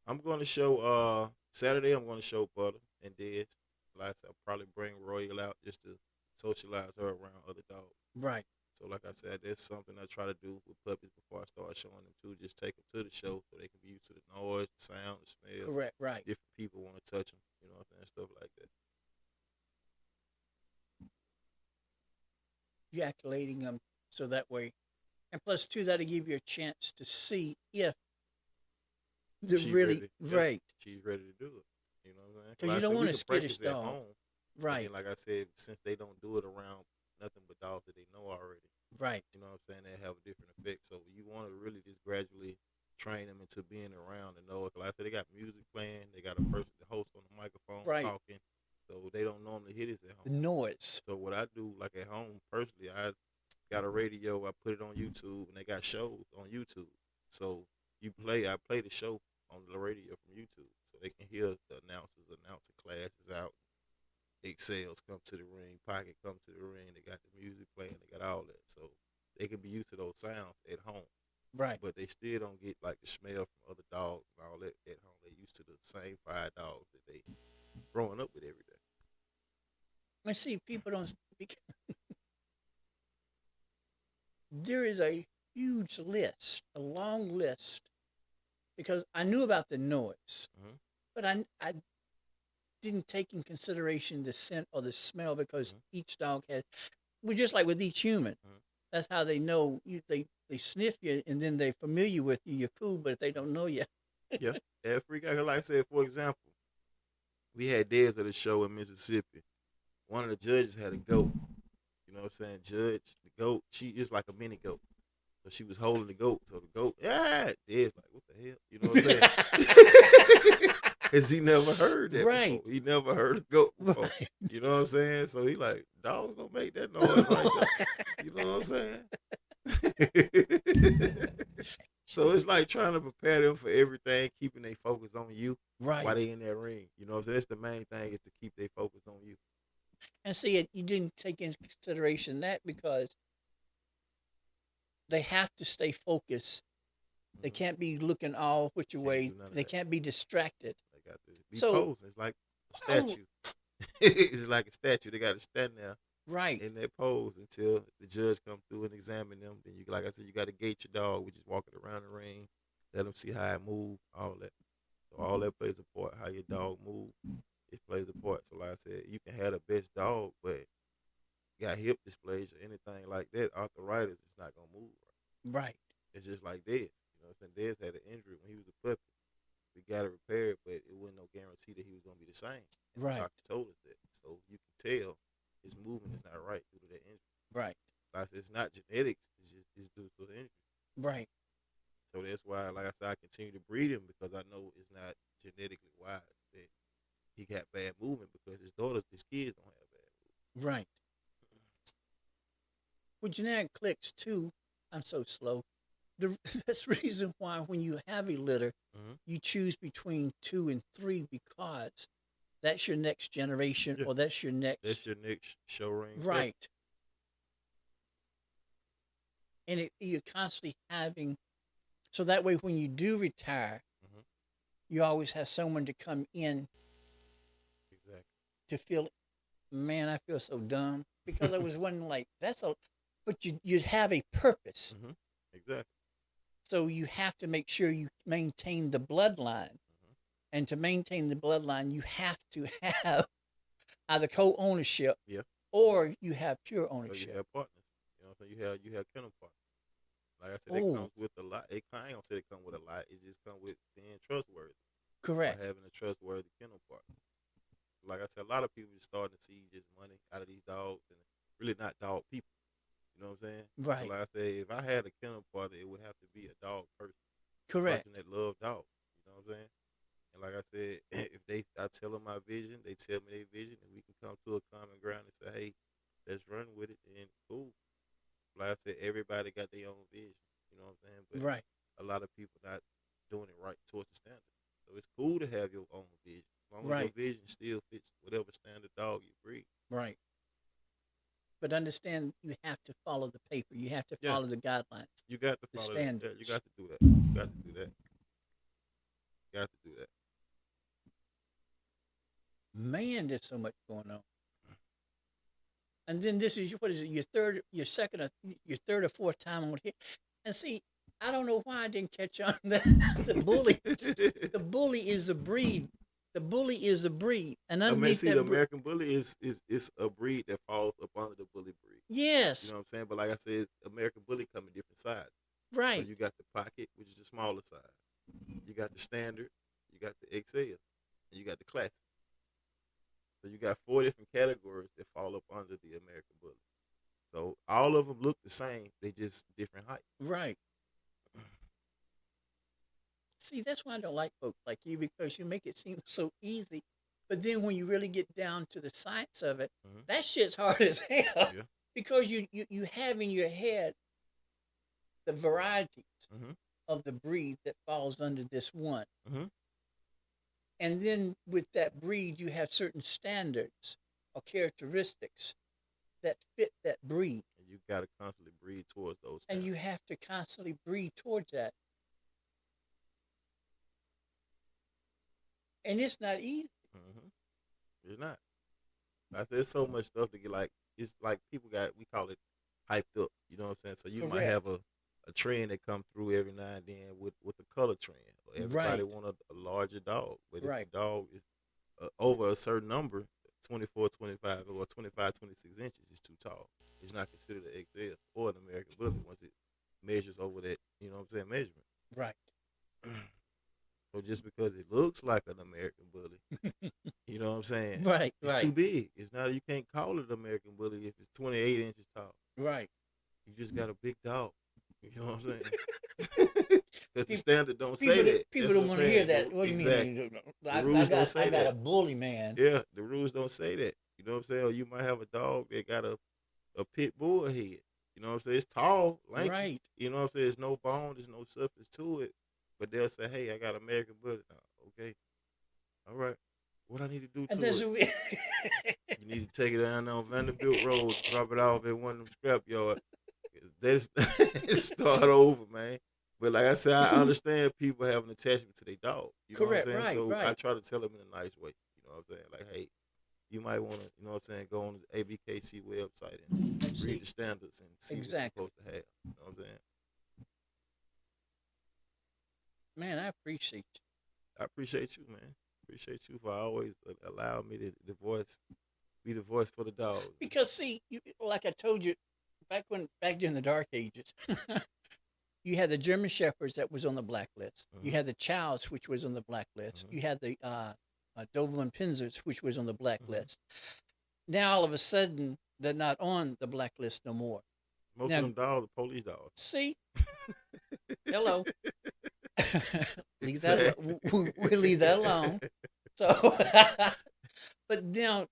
I'm going to show, Saturday, I'm going to show Butter and Dez. Like I said, I'll probably bring Royal out just to socialize her around other dogs. Right. So like I said, that's something I try to do with puppies before I start showing them too. Just take them to the show so they can be used to the noise, the sound, the smell. Correct. Right. Different people want to touch them, you know what I'm saying, stuff like that. You acclimating them so that way, and plus too, that'll give you a chance to see if they're She's really ready. right. She's ready to do it. You know what I'm saying? Because you Like I don't said, want we a can skittish practice at dog. home. Right. And like I said, since they don't do it around nothing but dogs that they know already, Right. you know what I'm saying, they have a different effect. So you want to really just gradually train them into being around and know it. Like I said, they got music playing, they got a person, the host on the microphone Right. talking. So they don't normally hear this at The home. noise. So what I do, like at home personally, I got a radio, I put it on YouTube, and they got shows on YouTube. So I play the show on the radio from YouTube, so they can hear the announcers announcing classes out. Excels come to the ring, Pocket come to the ring. They got the music playing, they got all that, so they can be used to those sounds at home. Right. But they still don't get like the smell from other dogs and all that at home. They used to the same 5 dogs that they growing up with every day. I see people don't speak. There is a huge list, a long list, because I knew about the noise, Mm-hmm. but I didn't take in consideration the scent or the smell because each dog has. We're just like with each human. That's how they know you. They sniff you and then they're familiar with you. You're cool, but if they don't know you, Yeah, every guy, like I said, for example, we had days at a show in Mississippi. One of the judges had a goat. You know what I'm saying? Judge, the goat, she is like a mini goat. So she was holding the goat. So the goat, Dad's like, what the hell? You know what I'm saying? Because he never heard that Right. before. He never heard a goat before. Right. You know what I'm saying? So he like, dogs don't make that noise like that. You know what I'm saying? So it's like trying to prepare them for everything, keeping their focus on you while Right. they in that ring. You know what I'm saying? That's the main thing, is to keep their focus on you. And see, you didn't take into consideration that because they have to stay focused. They can't be looking all which way. do none of They that. can't be distracted. They got to be So- posing. It's like a statue. It's like a statue. They got to stand there Right. in that pose until the judge come through and examine them. Then you, like I said, you got to gate your dog. We just walk it around the ring, let them see how it move, all that. So all that plays a part. How your dog move, it plays a part. So like I said, you can have the best dog, but got hip dysplasia, anything like that, arthritis, it's not gonna move right. Right. It's just like Dez. You know what I'm saying? Dez had an injury when he was a puppy. We got it repaired, but it wasn't no guarantee that he was gonna be the same. And Right. The doctor told us that. So you can tell his movement is not right due to that injury. Right. Like it's not genetics, it's due to the injury. Right. So that's why, like I said, I continue to breed him, because I know it's not genetically wise that he got bad movement, because his kids don't have bad movement. Right. With genetic clicks too, I'm so slow. That's the reason why when you have a litter, you choose between 2 and 3 because that's your next generation, Yeah. or that's your next. That's your next show ring. Right. And you're constantly having, so that way when you do retire, you always have someone to come in Exactly. to feel, man, I feel so dumb because I was wondering like but you'd have a purpose. Exactly. So you have to make sure you maintain the bloodline. And to maintain the bloodline, you have to have either co-ownership, or you have pure Or ownership. you have partners. You know what I'm saying? You have kennel partners. Like I said, it comes with a lot. I ain't gonna say it come with a lot. It just comes with being trustworthy. Correct. By having a trustworthy kennel partner. Like I said, a lot of people just starting to see just money out of these dogs and really not dog people. You know what I'm saying? Right. So like I say, if I had a kennel partner, it would have to be a dog person. Correct. Person that love dogs. You know what I'm saying? And like I said, if I tell them my vision, they tell me their vision, and we can come to a common ground and say, hey, let's run with it, and cool. Like I said, everybody got their own vision. You know what I'm saying? But Right. a lot of people not doing it right towards the standard. So it's cool to have your own vision. As long as Right. your vision still fits whatever standard dog you breed. Right. But understand, you have to follow the paper. You have to follow the guidelines. You got to the follow standards. that. Yeah, you got to do that. You got to do that. You got to do that. Man, there's so much going on. And then this is what is it? Your third or fourth time on here. And see, I don't know why I didn't catch on that the bully is a breed. The bully is a breed, and I mean, underneath see, the that, American Bully is a breed that falls up under the Bully breed. You yes, know what I'm saying? But like I said, American Bully come in different sizes. So right, you got the pocket, which is the smaller size. You got the standard. You got the XL. And you got the classic. So you got 4 different categories that fall up under the American Bully. So all of them look the same. They just different height. right. See, that's why I don't like folks like you because you make it seem so easy. But then when you really get down to the science of it, Mm-hmm. that shit's hard as hell Yeah. because you have in your head the varieties Mm-hmm. of the breed that falls under this one. Mm-hmm. And then with that breed, you have certain standards or characteristics that fit that breed. And you got to constantly breed towards those. And standards. you have to constantly breed towards that. And it's not easy. Mm-hmm. It's not. There's so much stuff to get like. It's like people we call it hyped up. You know what I'm saying? So you might Correct. have a trend that come through every now and then with the color trend. Everybody Right. want a larger dog, but Right. if the dog is over a certain number, 24, 25, or 25, 26 inches is too tall. It's not considered an XL or an American Bully once it measures over that. You know what I'm saying? Measurement. Right. So just because it looks like an American Bully, you know what I'm saying? Right. It's Right. too big. It's not. You can't call it American Bully if it's 28 inches tall. Right. You just got a big dog. You know what I'm saying? Because the standard don't say that. People That's don't what want I'm to hear saying. that. What do you Exactly. mean? The rules don't say I got that. a bully man. Yeah, the rules don't say that. You know what I'm saying? Or you might have a dog that got a pit bull head. You know what I'm saying? It's tall, lanky. Right. You know what I'm saying? There's no bone, there's no substance to it. But they'll say, hey, I got American Bully now. Okay. All right. What I need to do And to that's it? You need to take it down on Vanderbilt Road, drop it off at one of them scrap yards. They start over, man. But like I said, I understand people have an attachment to their dog. You know Correct, what I'm saying? right, So I right. try to tell them in a nice way. You know what I'm saying? Like, hey, you might want to, you know what I'm saying, go on the ABKC website and And see, read the standards and see what you're exactly. supposed to have. You know what I'm saying? Man, I appreciate you. I appreciate you, man. Appreciate you for always allowing me to be the voice for the dog. Because see, like I told you, back during the Dark Ages, you had the German Shepherds that was on the blacklist. You Mhm. had the Chows, which was on the blacklist. Mhm. You had the Doberman Pinzers, which was on the blacklist. Now all of a sudden, they're not on the blacklist no more. Most Now- of them dogs are police dogs. See, hello. Leave that. We'll leave that alone. So, but now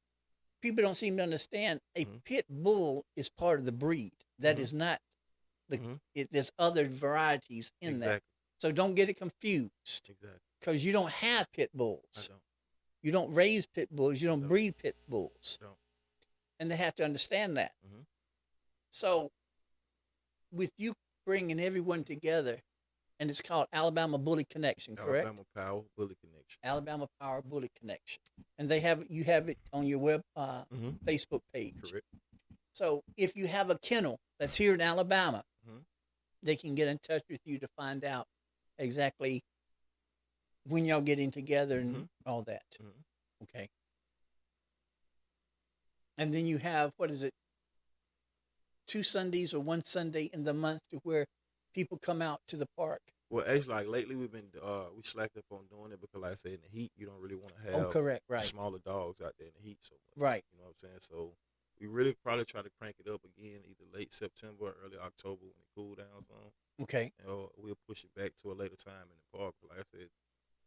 people don't seem to understand a Mhm. pit bull is part of the breed. That Mhm. is not the. Mhm. There's other varieties in that. Exactly. So don't get it confused Exactly. because you don't have pit I bulls. don't. You don't raise pit bulls. You don't No. breed pit bulls. Don't. And they have to understand that. Mhm. So, with you bringing everyone together, and it's called Alabama Bully Connection, correct? Alabama Power Bully Connection. Alabama Power Bully Connection, and you have it on your web Mhm. Facebook page. Correct. So if you have a kennel that's here in Alabama, Mhm. they can get in touch with you to find out exactly when y'all getting together and Mhm. all that. Mhm. Okay. And then you have, what is it, 2 Sundays or 1 Sunday in the month to where people come out to the park. Well, actually, like lately, we've been we slacked up on doing it because, like I said, in the heat, you don't really want to have Correct, right, smaller dogs out there in the heat so much. right. You know what I'm saying? So we really probably try to crank it up again, either late September or early October when it cool down some. Okay. Or we'll push it back to a later time in the park. Like I said,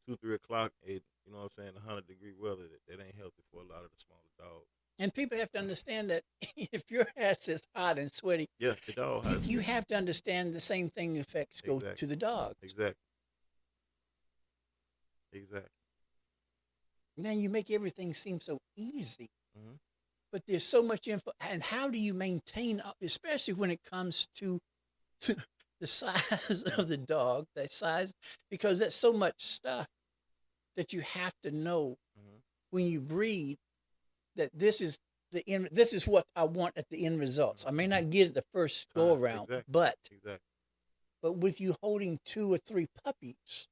2, 3 o'clock, you know what I'm saying, 100-degree weather, that ain't healthy for a lot of the smaller dogs. And people have to understand that if your ass is hot and sweaty, Yeah, the dog has you have to understand the same thing effects go Exactly. to the dog. Exactly. Exactly. Man, you make everything seem so easy, Mhm. but there's so much info. And how do you maintain, especially when it comes to the size of the dog, that size, because that's so much stuff that you have to know Mhm. when you breed that this is This is what I want at the end results. I may not get it the first go around, exactly. but with you holding 2 or 3 puppies,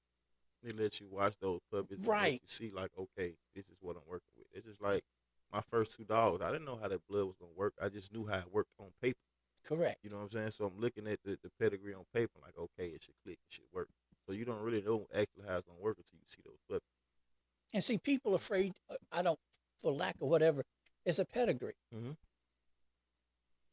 They let you watch those puppies and let you see, like, okay, this is what I'm working with. It's just like my first 2 dogs. I didn't know how that blood was gonna work. I just knew how it worked on paper. Correct. You know what I'm saying? So I'm looking at the pedigree on paper, like, okay, it should click, it should work. So you don't really know actually how it's gonna work until you see those puppies. And see, people afraid. I don't, for lack of whatever, it's a pedigree. Mm-hmm.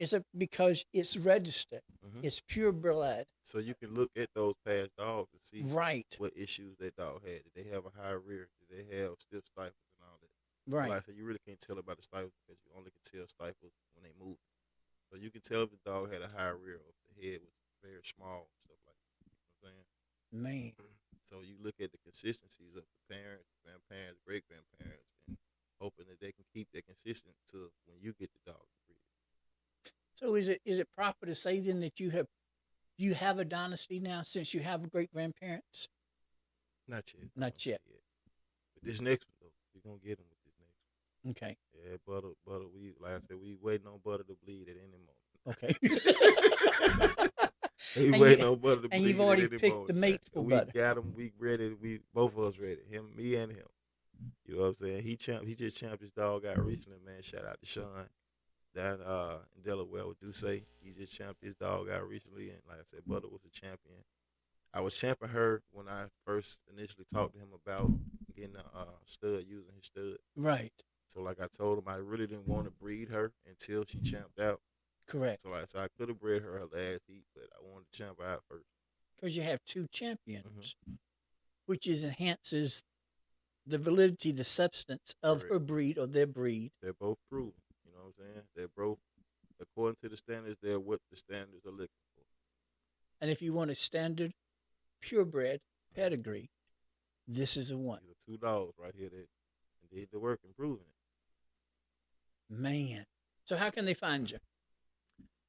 It's because it's registered. Mm-hmm. It's pure blood. So you can look at those past dogs and see right what issues that dog had. Did they have a high rear? Did they have stiff stifles and all that? Right. Like I said, you really can't tell about the stifles because you only can tell stifles when they move. So you can tell if the dog had a high rear or if the head was very small, stuff like that. You know what I'm saying? Man. So you look at the consistencies of the parents, grandparents, great grandparents, and hoping that they can keep that consistent to when you get the dog to breed. So is it proper to say then that you have a dynasty now since you have great grandparents? Not yet. Not yet. But this next one though, we're gonna get them with this next one. Okay. Yeah, butter. We like I said, we waiting on butter to bleed at any moment. Okay. We waiting on butter to bleed. And you've already picked the mate for butter. We got him. We ready. We both of us ready. Me and him. You know what I'm saying? He just champed his dog out recently, man. Shout out to Sean down in Delaware with Duce. He just champed his dog out recently, and like I said, Butter was a champion. I was champing her when I first initially talked to him about getting a stud, using his stud. Right. So like I told him, I really didn't want to breed her until she champed out. Correct. So like I said, I could have bred her last heat, but I wanted to champ her out first. Because you have 2 champions, which enhances the validity, the substance of her breed or their breed. They're both proven. You know what I'm saying? They're both, according to the standards, they're what the standards are looking for. And if you want a standard, purebred pedigree, this is the one. These are 2 dogs right here that did the work improving it. Man. So how can they find you?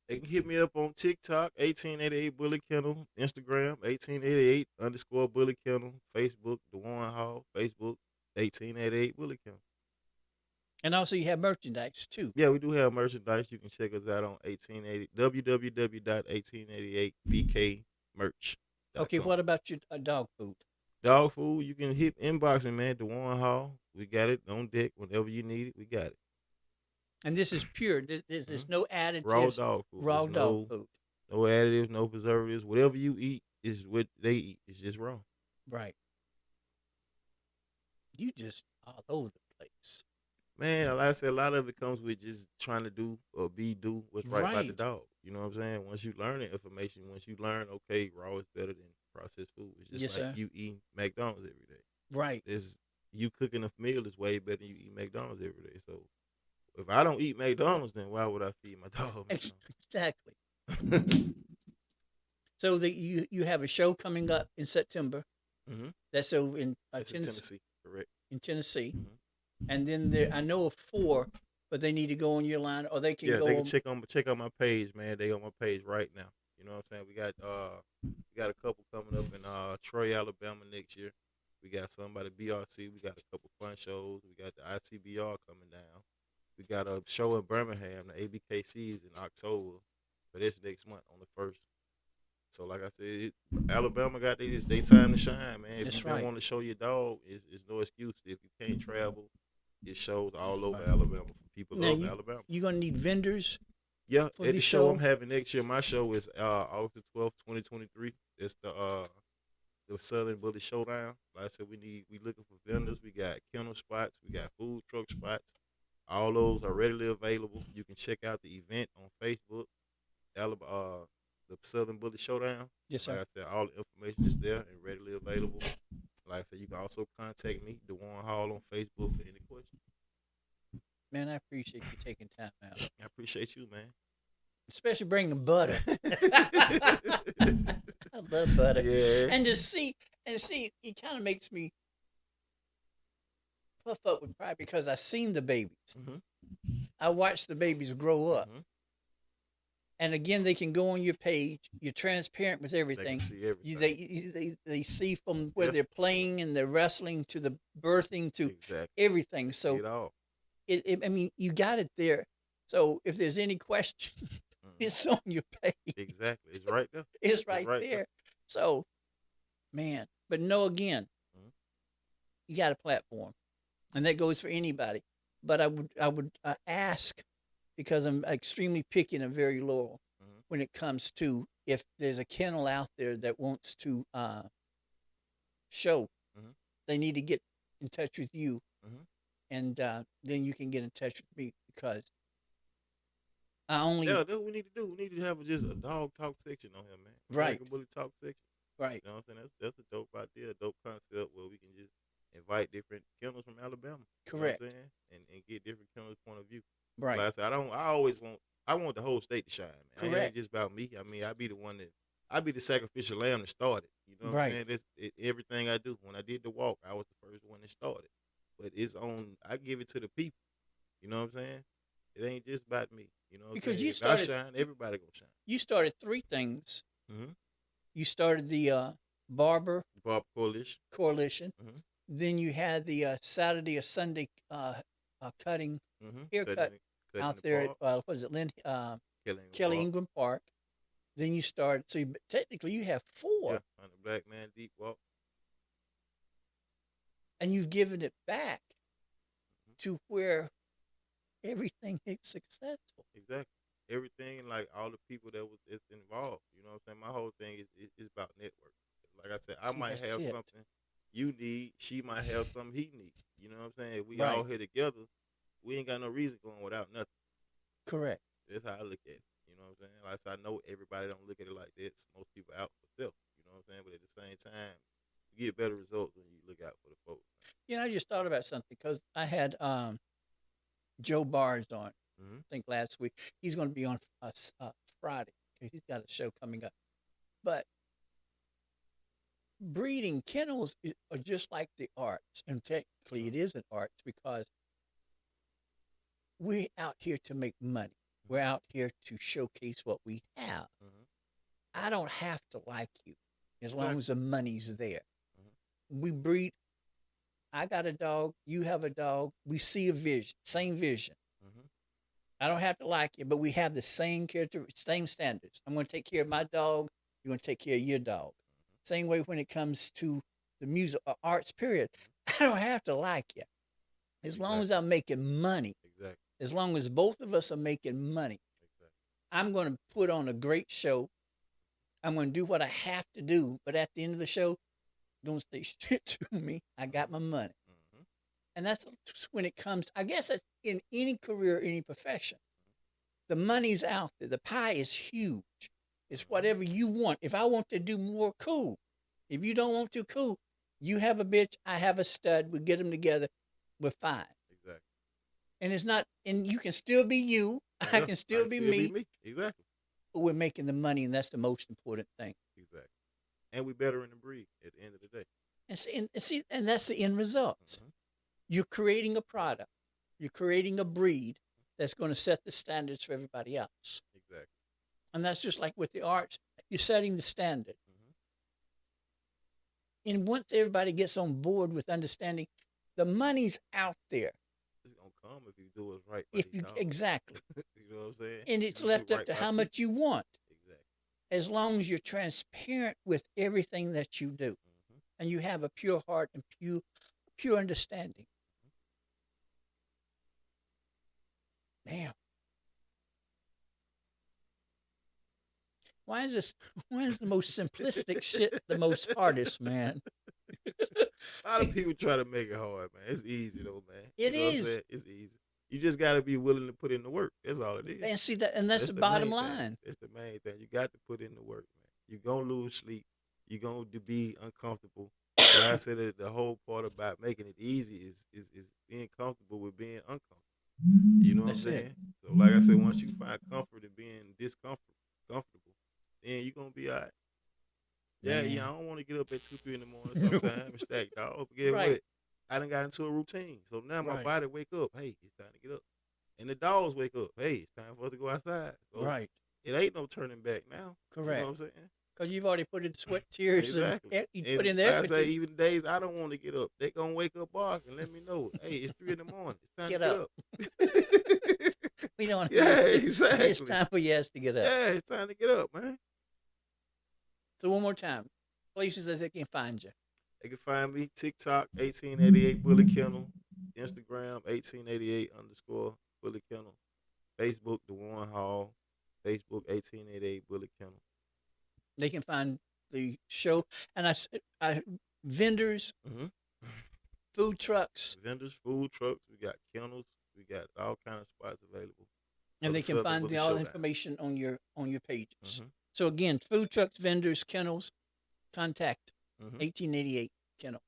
They can hit me up on TikTok, 1888 Bully Kennel, Instagram, 1888 _ Bully Kennel, Facebook, DeJuan Hall, Facebook, 1888 Bully Kennel. And also you have merchandise too. Yeah, we do have merchandise. You can check us out on www.1888bkmerch. Okay, what about your dog food? Dog food, you can hit inbox me, man, DeJuan Hall. We got it on deck whenever you need it. We got it. And this is pure. There's no additives. Raw dog food. Raw dog food. No additives, no preservatives. Whatever you eat is what they eat. It's just raw. Right. You just all over the place. Man, like I said, a lot of it comes with just trying to do what's right by the dog. You know what I'm saying? Once you learn the information, once you learn, okay, raw is better than processed food. It's just like you eat McDonald's every day. Right. You cooking a meal is way better than you eat McDonald's every day. So if I don't eat McDonald's, then why would I feed my dog? Exactly. So you have a show coming up in September. Mm-hmm. That's over in Tennessee, correct? In Tennessee, mm-hmm. And then I know of 4, but they need to go on your line, or they can go. They can check on my page, man. They on my page right now. You know what I'm saying? We got a couple coming up in Troy, Alabama next year. We got some by the BRC. We got a couple fun shows. We got the ITBR coming down. We got a show in Birmingham, the ABKCs in October, but it's next month on the 1st. So like I said, Alabama got their time to shine, man. If you don't want to show your dog, it's no excuse. If you can't travel, it shows all over Alabama for people love Alabama. You're going to need vendors? Yeah, at the show I'm having next year, my show is August 12th, 2023. It's the Southern Bully Showdown. Like I said, we looking for vendors. We got kennel spots. We got food truck spots. All those are readily available. You can check out the event on Facebook, the Southern Bully Showdown. Yes, sir. Like I said, all the information is there and readily available. Like I said, you can also contact me, DeJuan Hall, on Facebook for any questions. Man, I appreciate you taking time out. I appreciate you, man. Especially bringing butter. I love butter. Yeah. And to see, it kind of makes me puff up with pride because I seen the babies. Mm-hmm. I watched the babies grow up. Mm-hmm. And again, they can go on your page. You're transparent with everything. They can see everything. They see from where they're playing and they're wrestling to the birthing to everything. So I mean, you got it there. So if there's any question, Mhm. it's on your page. Exactly. It's right there. It's It's right right there. there. So, man, but no, again, Mhm. you got a platform, and that goes for anybody. But I would ask, because I'm extremely picky and I'm very loyal Mhm. when it comes to, if there's a kennel out there that wants to show, Mhm. they need to get in touch with you, Mhm. and then you can get in touch with me, because I only Yeah, that's what we need to do. We need to have just a dog talk section on here, man. right, American Bully talk section. right, You know what I'm saying? That's a dope idea, a dope concept where we can just invite different kennels from Alabama. You know what correct, I'm saying? And get different kennels' point of view. right, Like I said, I always want I want the whole state to shine, man. It ain't correct, just about me. I mean, I be the sacrificial lamb that started. You know what I'm right. saying? Everything I do. When I did the walk, I was the first one that started. But it's on. I give it to the people. You know what I'm saying? It ain't just about me. You know what I'm Because saying? If I shine, everybody gonna shine. you started three things. Mm-hmm. You started the barber Barb Coalition. coalition. Mm-hmm. Then you had the Saturday or Sunday cutting Mm-hmm. haircut Cutting out the there at park, what is it, killing the Kelly park. Ingram Park. Then you started. So technically, you have Yeah, four, on the Black Man Deep Walk. and you've given it back Mm-hmm. to where everything is successful. Exactly. Everything, like all the people that was it's involved. You know what I'm saying? My whole thing is about network. Like I said, I See, might that's have it. something you need. She might have something he needs. You know what I'm saying? If we all Right. here together, we ain't got no reason going without nothing. Correct. That's how I look at it. You know what I'm saying? Like I said, I know everybody don't look at it like that. Most people out for self. You know what I'm saying? But at the same time, you get better results when you look out for the folks. I just thought about something, because I had Joe Bars on, Mm-hmm. I think last week. He's going to be on Friday. Okay, he's got a show coming up. But breeding kennels are just like the arts, and technically it is an arts, because we're out here to make money. We're out here to showcase what we have. Mm-hmm. I don't have to like you as long Exactly. as the money's there. Mm-hmm. We breed. I got a dog. You have a dog. We see a vision, same vision. Mm-hmm. I don't have to like you, but we have the same character, same standards. I'm going to take care of my dog. You're going to take care of your dog. Same way when it comes to the music arts. Period. I don't have to like you, as long as Exactly. I'm making money. Exactly. As long as both of us are making money, Exactly. I'm going to put on a great show. I'm going to do what I have to do, but at the end of the show, don't say shit to me. I got my money. Mm-hmm. And that's when it comes, I guess that's in any career, any profession. The money's out there. The pie is huge. It's Mm-hmm. whatever you want. If I want to do more, cool. If you don't want to, cool. You have a bitch, I have a stud. We get them together. We're fine. Exactly. And it's not, and you can still be you. I Yeah, can I still can be still be me, me. Exactly. but we're making the money, and that's the most important thing. Exactly. And we better in the breed at the end of the day. And that's the end results. Mm-hmm. You're creating a product. You're creating a breed that's going to set the standards for everybody else. Exactly. And that's just like with the arts. You're setting the standard. Mm-hmm. And once everybody gets on board with understanding, the money's out there. It's gonna come if you do it right by If these you dogs. exactly, You know what I'm saying? and If it's you do left up right to by how people. much you want, Exactly. as long as you're transparent with everything that you do, Mm-hmm. and you have a pure heart and pure understanding. Man, why is this? Why is the most simplistic shit the most hardest, man? A lot of people try to make it hard, man. It's easy though, man. It You know what I'm is, saying? It's easy. You just gotta be willing to put in the work. That's all it is. and see that, and that's That's the the bottom main thing. line. That's the main thing. You got to put in the work, man. You're gonna lose sleep. You're going to be uncomfortable. But like I said, the whole part about making it easy is being comfortable with being uncomfortable. You know what I'm That's it. saying? So like I said, once you find comfort in being comfortable, then you're gonna be all right. Yeah, Man. I don't want to get up at 2, 3 in the morning sometimes and stack dog. But get Right. what? I done got into a routine. So now my Right. body wake up. Hey, it's time to get up. And the dogs wake up. Hey, it's time for us to go outside. So Right. it ain't no turning back now. You know Correct. what I'm saying? Because you've already put in sweat, tears, Exactly. and you And put in like there. I say, even days I don't want to get up, they gonna wake up barking, let me know. Hey, it's 3 in the morning. It's time Get to up. get up. We don't. Yeah, It's exactly. time for your ass to get up. Yeah, it's time to get up, man. So one more time, places that they can find you. They can find me TikTok 1888 Bully Kennel, Instagram 1888 underscore Bully Kennel, Facebook DeJuan Hall, Facebook 1888 Bully Kennel. They can find the show, and vendors, Mm-hmm. food trucks, Vendors, food trucks, we got kennels, we got all kind of spots available. and for they the can Southern find Bully all the Showdown. information on your pages. Mm-hmm. So again, food trucks, vendors, kennels, contact Mm-hmm. 1888 Kennel,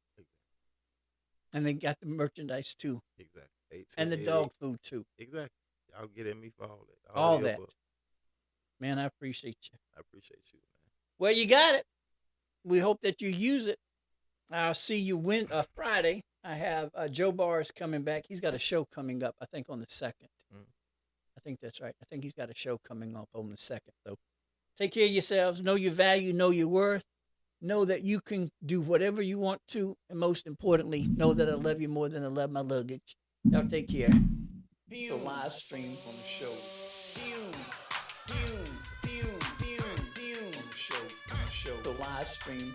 and they got the merchandise too, Exactly. and the 1888. dog food too. Exactly. Y'all get at me for all that. All the that. above. Man, I appreciate you. I appreciate you, man. Well, you got it. We hope that you use it. I'll see you Friday. I have Joe Barr's coming back. He's got a show coming up, I think, on the 2nd. I think that's right. I think he's got a show coming up on the 2nd. So take care of yourselves. Know your value. Know your worth. Know that you can do whatever you want to. And most importantly, know that I love you more than I love my luggage. Y'all take care. The live stream on the show. The live stream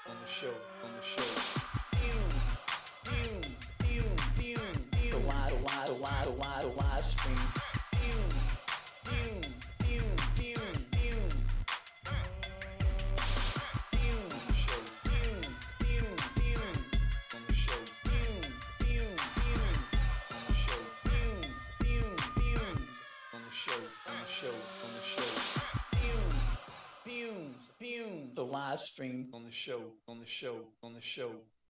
on the show. The live stream. The live stream on the show.